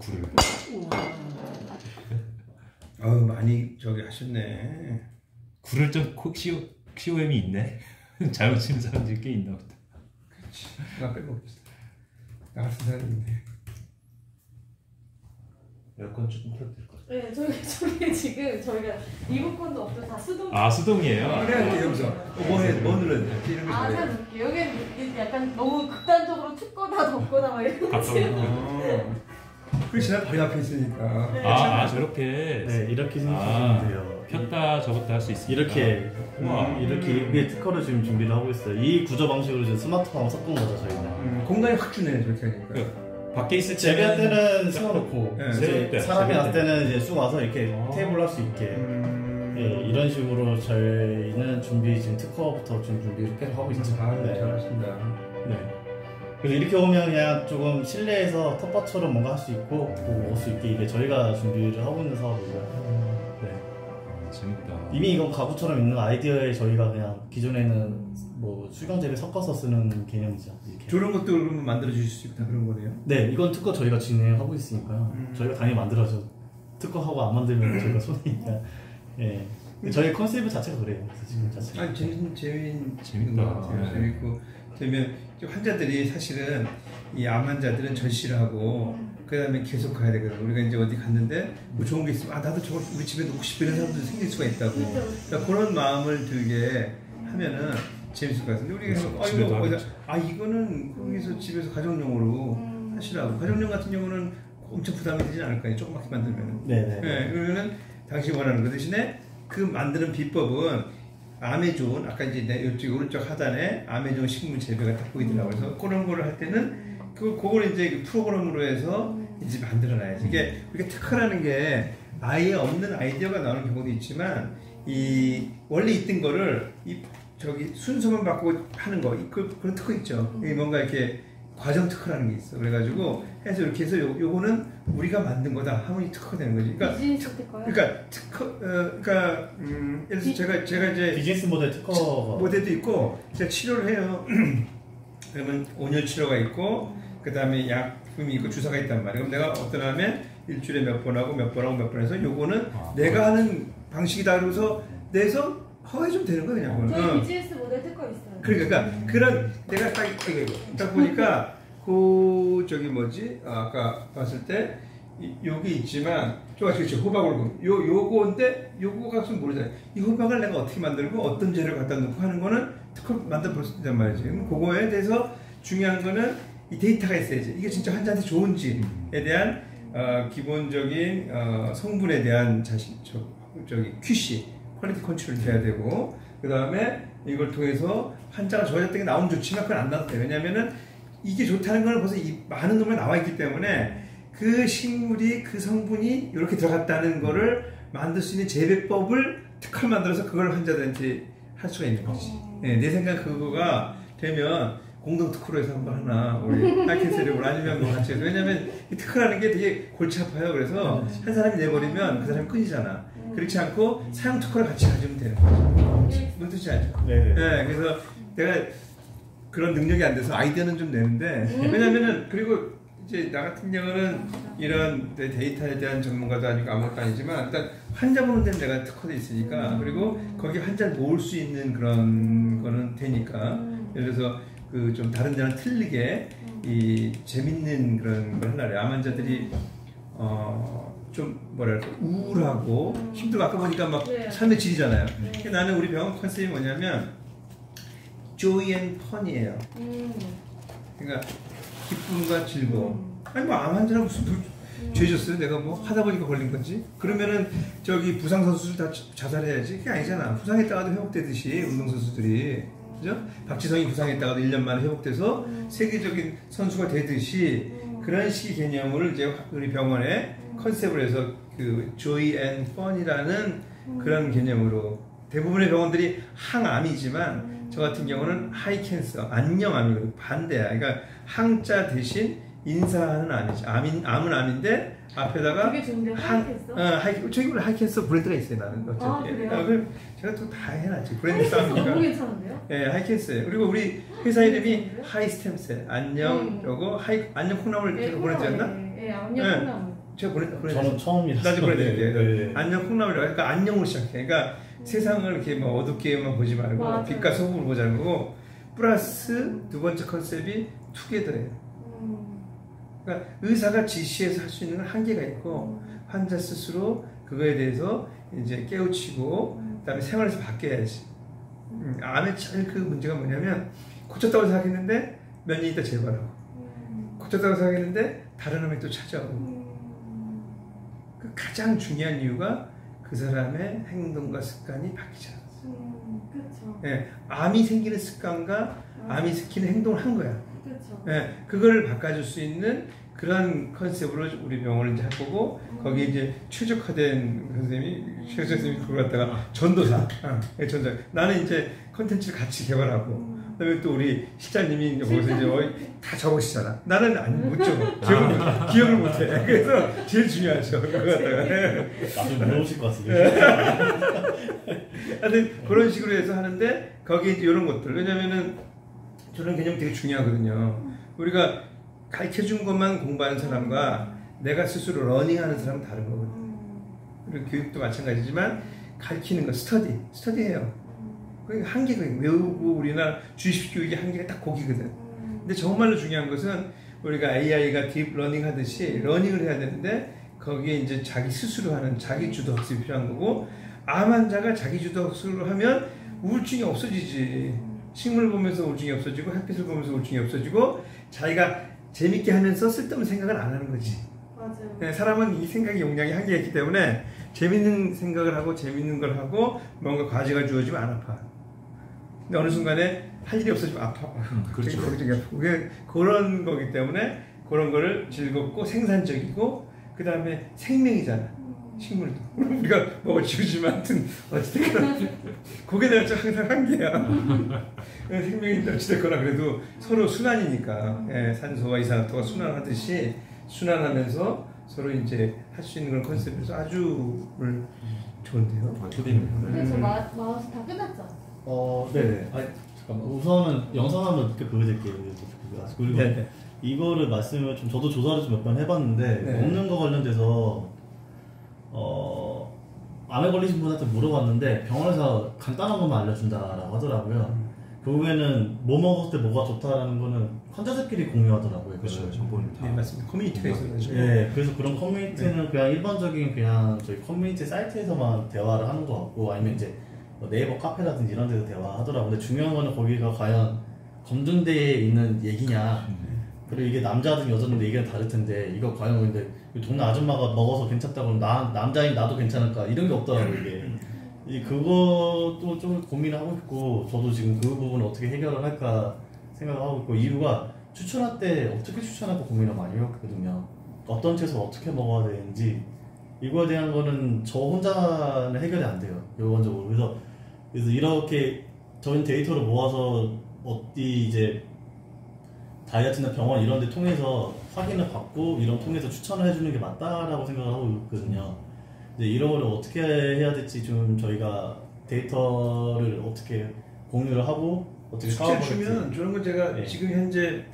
많이 저기 하셨네. 구를 좀 COM이 있네. 잘못 치는 사람들이 꽤 있나 보다. 그렇지. 나 빼먹겠어. 나 같은 사람인데. 에어컨 조금 틀어도 될 것 같아요. 네, 저기 지금 저희가 리모컨도 없고 다 수동. 수동이에요? 그래, 여기서 뭐 눌러야 돼? 이런 거 잘 누를게요. 여기는 약간 너무 극단적으로 춥거나 덥거나 막 이런 거. 그렇지, 난 바로 앞에 있으니까. 저렇게. 네, 이렇게 생각하시면 돼요. 폈다 접었다 할 수 있습니다. 이렇게 특허를 지금 준비를 하고 있어요. 이 구조 방식으로 지금 스마트폰하고 섞은 거죠, 저희는. 공간이 확 주네, 저렇게 하니까. 밖에 있을 재배할 때는 세워놓고 사람이 왔을 때는 이제 쑥 와서 이렇게 테이블 할 수 있게 이런 식으로 저희는 지금 특허부터 좀 준비를 계속 하고 있죠. 네, 잘하신다. 네. 그래서 이렇게 오면 그냥 조금 실내에서 텃밭처럼 뭔가 할 수 있고 먹을 수 있게 이게 저희가 준비를 하고 있는 사업이고요. 네. 재밌다. 이미 이건 가구처럼 있는 아이디어에 저희가 그냥 기존에는 뭐 수경 재배 섞어서 쓰는 개념이죠. 이렇게. 저런 것도 그러면 만들어 주실 수 있다 그런 거네요. 네, 이건 특허 저희가 진행하고 있으니까요. 저희가 당연히 만들어서 특허하고 안 만들면 저희가 손해니까. 예. 저희 컨셉 자체가 그래요. 지금 자체가. 아니 재밌다. 것 같아요. 재밌고 그러면 환자들이 사실은 이 암 환자들은 전시를 하고 그다음에 계속 가야 되거든. 우리가 이제 어디 갔는데 뭐 좋은 게 있으면 나도 저거 우리 집에 놓고 싶어 이런 사람들이 생길 수가 있다고. 그러니까 그런 마음을 들게 하면은 재밌을 것 같은데 우리가 이거는 거기서 집에서 가정용으로 하시라고. 가정용 같은 경우는 엄청 부담이 되진 않을 거예요. 조그맣게 만들면. 네네. 네, 그러면은 당신이 원하는 거 대신에 그 만드는 비법은 암에 좋은 아까 이제 이쪽 오른쪽 하단에 암에 좋은 식물 재배가 딱 보이더라고요. 그래서 그런 거를 할 때는 그걸 이제 프로그램으로 해서 이제 만들어놔야지. 이게 우리가 특허라는 게 아예 없는 아이디어가 나오는 경우도 있지만 이 원래 있던 거를 저기 순서만 바꾸고 하는 거 그런 특허 있죠. 뭔가 이렇게 과정 특허라는 게 있어. 그래가지고 해서 이렇게 해서 요거는 우리가 만든 거다 하면 특허가 되는 거지. 비즈니스 특허요? 그러니까 특허 예를 들어서 제가 이제 비즈니스 모델 특허 모델도 있고 제가 치료를 해요. 그러면 온열 치료가 있고 그 다음에 약품이 있고 주사가 있단 말이에요. 그럼 내가 어떤 하면 일주일에 몇 번 하고 몇 번 하고 몇 번 해서 요거는 내가 하는 방식이다 그러면서 내서 허가해 주면 되는 거야 그냥. 저희 비즈니스 모델 특허 있어요. 그러니까 그런 내가 딱 보니까 저기 뭐지 아까 봤을 때 여기 있지만 그렇죠 호박으로 보면 요거인데 요거가 무슨 모르잖아요. 이 호박을 내가 어떻게 만들고 어떤 재료를 갖다 놓고 하는 거는 특허 만들어 볼 수 있단 말이지. 그거에 대해서 중요한 거는 이 데이터가 있어야지. 이게 진짜 환자한테 좋은지에 대한 기본적인 성분에 대한 저기 QC 퀄리티 컨트롤이 돼야 되고 그 다음에 이걸 통해서 환자가 좋아졌던 게 나오면 좋지만 그건 안 나도 돼. 왜냐면은 이게 좋다는 건 벌써 많은 놈에 나와 있기 때문에 그 식물이 그 성분이 이렇게 들어갔다는 거를 만들 수 있는 재배법을 특허를 만들어서 그걸 환자들한테 할 수가 있는 거지. 네, 내 생각 그거가 되면 공동 특허로 해서 한번 하나 우리 하이켄세력으로 아니면 뭐 같이 해서. 왜냐면 이 특허라는 게 되게 골치 아파요. 그래서 한 사람이 내버리면 그 사람이 끊이잖아. 그렇지 않고 사용 특허를 같이 가지면 되는 거죠. 무슨 뜻인지 알죠? 네. 그래서 내가 그런 능력이 안 돼서 아이디어는 좀 내는데 왜냐면은 그리고 이제 나 같은 경우는 이런 데이터에 대한 전문가도 아니고 아무것도 아니지만 일단 환자 보는 데는 내가 특허도 있으니까 그리고 거기 환자를 모을 수 있는 그런 거는 되니까 예를 들어서 그 좀 다른 데랑 틀리게 이 재밌는 그런 걸 하려고 해요. 암 환자들이 좀 뭐랄까 우울하고 힘들고 아까 보니까 막 네. 삶의 질이잖아요. 네. 나는 우리 병원 컨셉이 뭐냐면 joy and fun이에요. 그러니까 기쁨과 즐거움. 아니 뭐 암 환자는 무슨 죄졌어요? 내가 뭐 하다 보니까 걸린 건지? 그러면은 저기 부상선수들 다 자살해야지? 그게 아니잖아. 부상했다가도 회복되듯이 운동선수들이 그죠? 박지성이 부상했다가도 1년 만에 회복돼서 세계적인 선수가 되듯이 그런 식의 개념을 이제 우리 병원에 컨셉을 해서 그 joy and fun이라는 그런 개념으로 대부분의 병원들이 항암이지만 저 같은 경우는 하이 캔서, 안녕암이거든요. 반대야. 그러니까 항자 대신 인사하는 암이지. 암은 암인데 앞에다가 되게 좋은데 하이캔서? 저기 원래 하이캔서 브랜드가 있어요. 나는 어차피. 그래요? 제가 또 다 해놨지. 브랜드 하이캔서 싸움이니까. 너무 괜찮은데요? 예, 하이캔스예요. 그리고 우리 회사 이름이 하이스템셀. 안녕 요거 안녕 콩나물 제가 보내드렸나? 예, 안녕 콩나물. 제가 보내드렸어요. 저는 처음이라서. 나도 보내드릴게요. 네. 안녕 콩나물이라고. 그러니까 안녕으로 시작해. 그러니까 세상을 이렇게 뭐 어둡게만 보지 말고 맞아요. 빛과 소금을 보자는 거고 플러스 두 번째 컨셉이 투게더예요. 그러니까 의사가 지시해서 할 수 있는 건 한계가 있고 환자 스스로 그거에 대해서 이제 깨우치고 그다음에 생활에서 바뀌어야지. 암의 제일 그 문제가 뭐냐면 고쳤다고 생각했는데 몇 년 있다 재발하고 고쳤다고 생각했는데 다른 암이 또 찾아오고 그 가장 중요한 이유가 그 사람의 행동과 습관이 바뀌지 않았어. 그렇죠. 예, 암이 생기는 습관과 암이 생기는 행동을 한 거야. 그렇죠. 예, 그거를 바꿔줄 수 있는 그런 컨셉으로 우리 병원을 이제 할 거고 거기에 이제 최적화된 선생님이 최 선생님이 그걸 갖다가 전도사, 전도사. 나는 이제 컨텐츠를 같이 개발하고 그다음에 또 우리 실장님이 이제 거기서 이제 다 적으시잖아. 나는 못 적어. 기억을 못 해. 그래서 제일 중요하죠. 그거 갖다가. 나중에 물어보실 것 같습니다. 하여튼 그런 식으로 해서 하는데 거기에 이제 이런 것들. 왜냐면은 저런 개념이 되게 중요하거든요. 우리가 가르쳐준 것만 공부하는 사람과 내가 스스로 러닝하는 사람은 다른 거거든요. 그리고 교육도 마찬가지지만 가르치는 거 스터디예요. 그러니까 한계가 외우고 우리나라 주입식 교육의 한계가 딱 거기거든. 근데 정말로 중요한 것은 우리가 AI가 딥 러닝 하듯이 러닝을 해야 되는데 거기에 이제 자기 스스로 하는 자기 주도 학습이 필요한 거고 암 환자가 자기 주도 학습을 하면 우울증이 없어지지. 식물 보면서 우울증이 없어지고 햇빛을 보면서 우울증이 없어지고 자기가 재밌게 하면서 쓸데없는 생각을 안 하는 거지. 맞아요. 사람은 이 생각의 용량이 한계가 있기 때문에 재밌는 생각을 하고 재밌는 걸 하고 뭔가 과제가 주어지면 안 아파. 근데 어느 순간에 할 일이 없어지면 아파. 그렇죠. 그게 그런 거기 때문에 그런 거를 즐겁고 생산적이고 그 다음에 생명이잖아. 식물도 우리가 먹어 지우지만 하여튼 어찌됐거나 그게 내가 항상 한계야. 생명이 어찌됐거나 그래도 서로 순환이니까 산소와 이산화탄소가 순환하듯이 순환하면서 서로 이제 할 수 있는 그런 컨셉에서 아주 좋은데요. 그래서 마우스 다 끝났죠? 네네. 잠깐만. 우선은 영상 한번 보여드릴게요. 그리고 네네. 이거를 말씀을 좀 저도 조사를 좀 몇 번 해봤는데 네. 먹는 거 관련돼서 암에 걸리신 분한테 물어봤는데 병원에서 간단한 것만 알려준다라고 하더라고요. 결국에는 뭐 먹었을 때 뭐가 좋다라는 거는 환자들끼리 공유하더라고요. 그렇죠. 정보는 다. 네, 맞습니다. 커뮤니티가 있어가지고. 네, 그래서 그런 커뮤니티는 그냥 일반적인 그냥 저희 커뮤니티 사이트에서만 대화를 하는 것 같고 아니면 이제 뭐 네이버 카페라든지 이런 데서 대화하더라고요. 근데 중요한 거는 거기가 과연 검증대에 있는 얘기냐 그리고 이게 남자든 여자든 얘기는 다를 텐데 이거 과연 근데 동네 아줌마가 먹어서 괜찮다고 그러면 남자인 나도 괜찮을까 이런 게 없더라고요. 이게 그것도 좀 고민을 하고 있고 저도 지금 그 부분을 어떻게 해결을 할까 생각을 하고 있고 이유가 추천할 때 어떻게 추천할까 고민을 많이 해왔거든요. 어떤 채소 어떻게 먹어야 되는지 이거에 대한 거는 저 혼자는 해결이 안 돼요. 일반적으로. 그래서 이렇게 저희 데이터를 모아서 어디 이제 다이어트나 병원 이런 데 통해서 확인을 받고 이런 통해서 추천을 해주는 게 맞다라고 생각을 하고 있거든요. 이제 이런 거를 어떻게 해야 될지 좀 저희가 데이터를 어떻게 공유를 하고 어떻게 숙제 주면 저런 건 제가 네. 지금 현재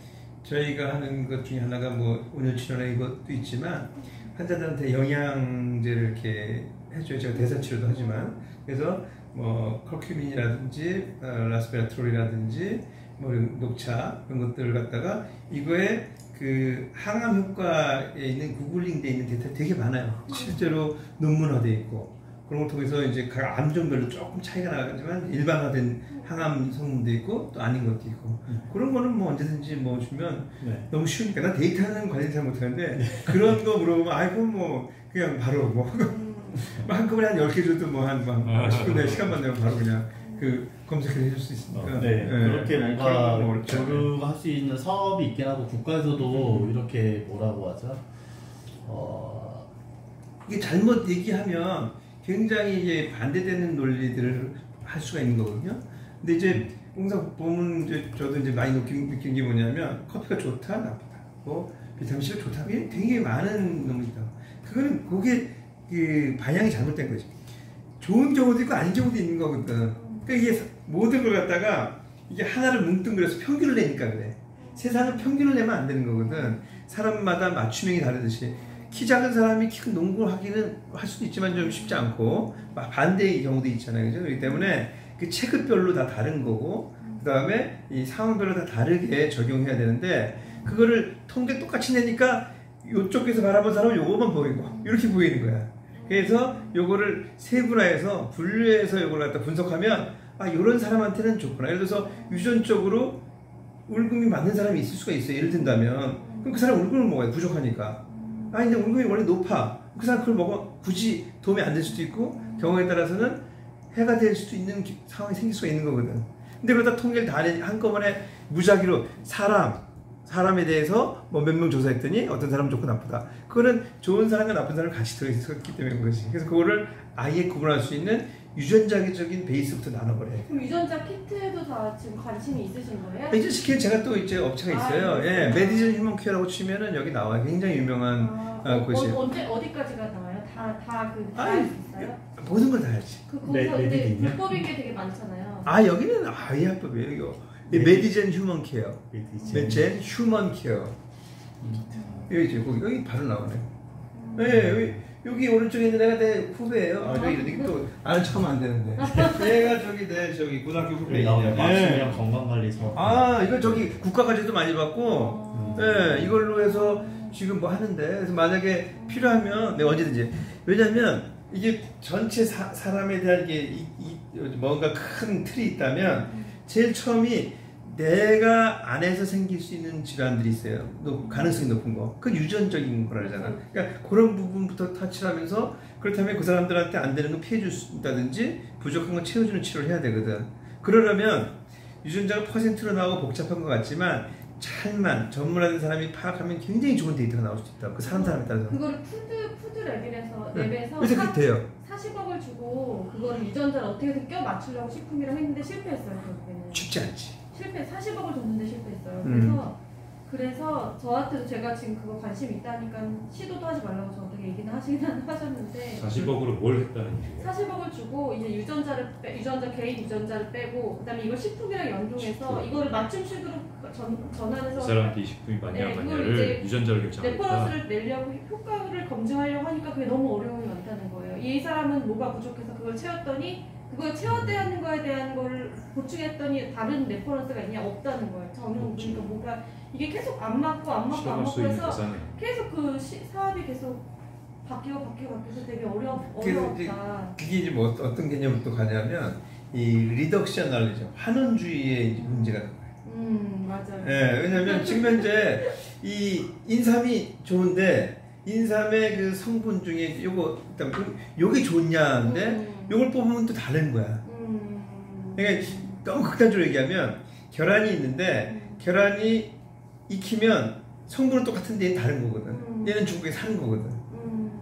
저희가 하는 것 중에 하나가 뭐 온열치료나 이것도 있지만 환자들한테 영양제를 이렇게 해줘요. 제가 대사치료도 하지만 그래서 뭐 커큐민이라든지 라스베라트롤이라든지 뭐 녹차 그런 것들을 갖다가 이거에 그 항암 효과에 있는 구글링돼 있는 데이터 되게 많아요. 실제로 논문화돼 있고 그런 걸 통해서 이제 각 암종별로 조금 차이가 나가지만 일반화된 항암 성분도 있고 또 아닌 것도 있고 그런 거는 뭐 언제든지 뭐 주면 너무 쉬우니까 난 데이터는 관리 잘 못하는데 그런 거 물어보면 아이고 뭐 그냥 바로 뭐 한꺼번에 한 10개 줘도 뭐 한 10분 내 시간만 내면 바로 그냥 그 검색을 해줄 수 있으니까 그렇게 뭔가 교류가 할 수 있는 사업이 있긴 하고 국가에서도 이렇게 뭐라고 하죠? 이게 잘못 얘기하면 굉장히 이제 반대되는 논리들을 할 수가 있는 거거든요. 근데 이제 항상 보면 이제 저도 이제 많이 느낀 게 뭐냐면 커피가 좋다 나쁘다 뭐 비타민 C가 좋다 이게 되게 많은 놈이다. 그거는 그게 그 방향이 잘못된 거지. 좋은 경우도 있고 아닌 경우도 있는 거거든. 그러니까 이게 모든 걸 갖다가 이게 하나를 뭉뚱그려서 평균을 내니까 그래. 세상은 평균을 내면 안 되는 거거든. 사람마다 맞춤형이 다르듯이 키 작은 사람이 키 큰 농구를 하기는 할 수도 있지만 좀 쉽지 않고 반대의 경우도 있잖아요. 그죠? 그렇기 때문에 그 체급별로 다 다른 거고 그 다음에 이 상황별로 다 다르게 적용해야 되는데 그거를 통계 똑같이 내니까 이쪽에서 바라본 사람은 요거만 보이고 이렇게 보이는 거야. 그래서 요거를 세분화해서 분류해서 요걸 갖다 분석하면 아 요런 사람한테는 좋구나. 예를 들어서 유전적으로 울금이 맞는 사람이 있을 수가 있어요. 예를 든다면 그럼 그 사람 울금을 먹어요. 부족하니까. 아 근데 울금이 원래 높아. 그 사람 그걸 먹어 굳이 도움이 안 될 수도 있고 경우에 따라서는 해가 될 수도 있는 상황이 생길 수가 있는 거거든. 근데 그러다 통계를 다 한꺼번에 무작위로 사람에 대해서 뭐 몇 명 조사했더니 어떤 사람은 좋고 나쁘다. 그거는 좋은 사람과 나쁜 사람이 같이 들어있었기 때문에 그런 거지. 그래서 그거를 아예 구분할 수 있는 유전자적인 베이스부터 나눠버려. 그럼 유전자 키트에도 다 지금 관심이 있으신 거예요? 이제 시키는 제가 또 이제 업체가 있어요. 예, 메디즌 휴먼 케어라고 치면은 여기 나와요. 굉장히 유명한 곳이에요. 어디까지가 나와요? 다 할 수 있어요? 모든 걸 다 알지. 거기서 근데 불법인 게 되게 많잖아요. 아 여기는 아예 합법이에요. 메디젠 휴먼 케어. 메디젠 휴먼 케어. 여기 바로 나오네. 네, 여기 오른쪽에 있는 애가 내 후배예요. 저기 또 아는 척하면 안 되는데. 얘가 저기 고등학교 후배예요. 맞춤형 건강관리 사업. 아 이거 저기 국가과제도 많이 받고, 네, 이걸로 해서 지금 뭐 하는데. 그래서 만약에 필요하면 내가 언제든지. 왜냐면 이게 전체 사람에 대한 게 뭔가 큰 틀이 있다면 제일 처음이 내가 안에서 생길 수 있는 질환들이 있어요. 가능성이 높은 거. 그건 유전적인 거라잖아. 그러니까 그런 부분부터 터치를 하면서 그렇다면 그 사람들한테 안 되는 건 피해 줄 수 있다든지 부족한 건 채워주는 치료를 해야 되거든. 그러려면 유전자가 퍼센트로 나오고 복잡한 것 같지만 잘만 전문화된 사람이 파악하면 굉장히 좋은 데이터가 나올 수 있다. 그 사람에 따라서. 그거를 랩에서 그래서 그렇게 돼요. 40억을 주고 그거를 유전자를 어떻게든 껴 맞추려고 식품이랑 했는데 실패했어요. 결국에는. 쉽지 않지. 40억을 줬는데 실패했어요. 그래서 저한테도 제가 지금 그거 관심 있다니까 시도도 하지 말라고 저한테 얘기는 하셨는데 40억으로 뭘 했다는 얘기예요? 40억을 주고 이제 개인 유전자를 빼고 그다음에 이걸 식품이랑 연동해서 이거를 맞춤식으로 전환해서 그 사람한테 이 식품이 맞냐 맞냐를 유전자를 교체하겠다. 레퍼런스를 내려고 효과를 검증하려고 하니까 그게 너무 어려움이 많다는 거예요. 이 사람은 뭐가 부족해서 그걸 채웠더니 그걸 채워야 하는 거에 대한 걸 보충했더니 다른 레퍼런스가 있냐? 없다는 거예요. 저는 그러니까 뭔가 이게 계속 안 맞고 해서 계속 그 사업이 계속 바뀌어서 되게 어렵다. 이게 이제 뭐 어떤 개념부터 가냐면 이 리덕션 알리죠. 환원주의의 문제가 나와요. 맞아요. 네, 왜냐면 지금 현재 이 인삼이 좋은데 인삼의 그 성분 중에 요게 좋냐인데 요걸 뽑으면 또 다른 거야. 그러니까 너무 극단적으로 얘기하면 계란이 있는데 계란이 익히면 성분은 똑같은데 얘는 다른 거거든. 얘는 중국에 사는 거거든.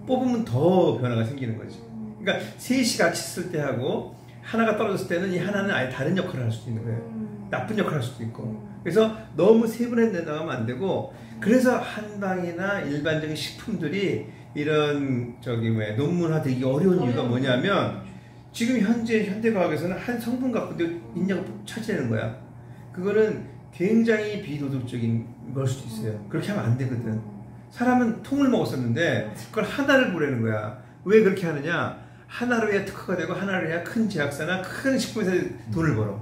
뽑으면 더 변화가 생기는 거지. 그러니까 셋이 같이 쓸 때하고 하나가 떨어졌을 때는 이 하나는 아예 다른 역할을 할 수도 있는 거예요. 나쁜 역할을 할 수도 있고. 그래서 너무 세분화해 나가면 안 되고 그래서 한방이나 일반적인 식품들이 이런 논문화되기 어려운 이유가 뭐냐면 지금 현재 현대과학에서는 한 성분 갖고 인력을 차지하는 거야. 그거는 굉장히 비도덕적인 걸 수도 있어요. 그렇게 하면 안 되거든. 사람은 통을 먹었었는데 그걸 하나를 보내는 거야. 왜 그렇게 하느냐? 하나로 해야 특허가 되고 하나로 해야 큰 제약사나 큰 식품회사에 돈을 벌어.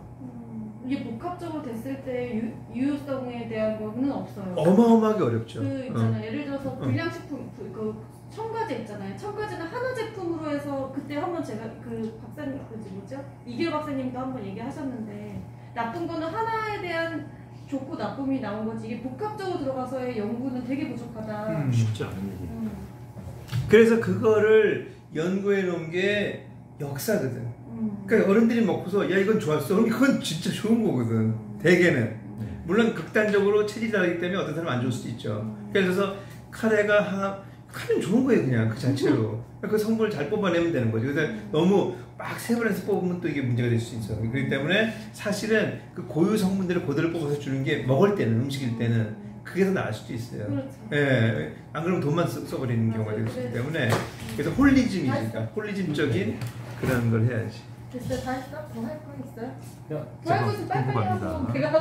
이게 복합적으로 됐을 때 유효성에 대한 거는 없어요. 어마어마하게 어렵죠. 그 있잖아요. 예를 들어서 불량식품 그 첨가제 있잖아요. 첨가제는 하나 제품으로 해서 그때 한번 제가 그 박사님 뭐죠? 이길 박사님도 한번 얘기하셨는데 나쁜 거는 하나에 대한 좋고 나쁨이 나온 거지 이게 복합적으로 들어가서의 연구는 되게 부족하다. 쉽지 않은 얘기. 그래서 그거를 연구해 놓은 게 역사거든. 그러니까 어른들이 먹고서 야 이건 좋았어. 그럼 그건 진짜 좋은 거거든. 대개는. 물론 극단적으로 체질이 다르기 때문에 어떤 사람은 안 좋을 수도 있죠. 그래서 카레는 좋은 거예요 그냥 그 자체로. 그 성분을 잘 뽑아내면 되는 거죠. 그래서 너무 막 세분해서 뽑으면 또 이게 문제가 될 수 있어. 그렇기 때문에 사실은 그 고유 성분들을 그대로 뽑아서 주는 게 먹을 때는 음식일 때는 그게 더 나을 수도 있어요. 그렇죠. 예, 안 그러면 돈만 써버리는 경우가 될 수 있기 때문에 그래서 홀리즘이니까 홀리즘적인 그런 걸 해야지. 됐어요? 다 했어? 더 할 거 있어요? 야, 더 할 거 있으면 빨리빨리 하고 내가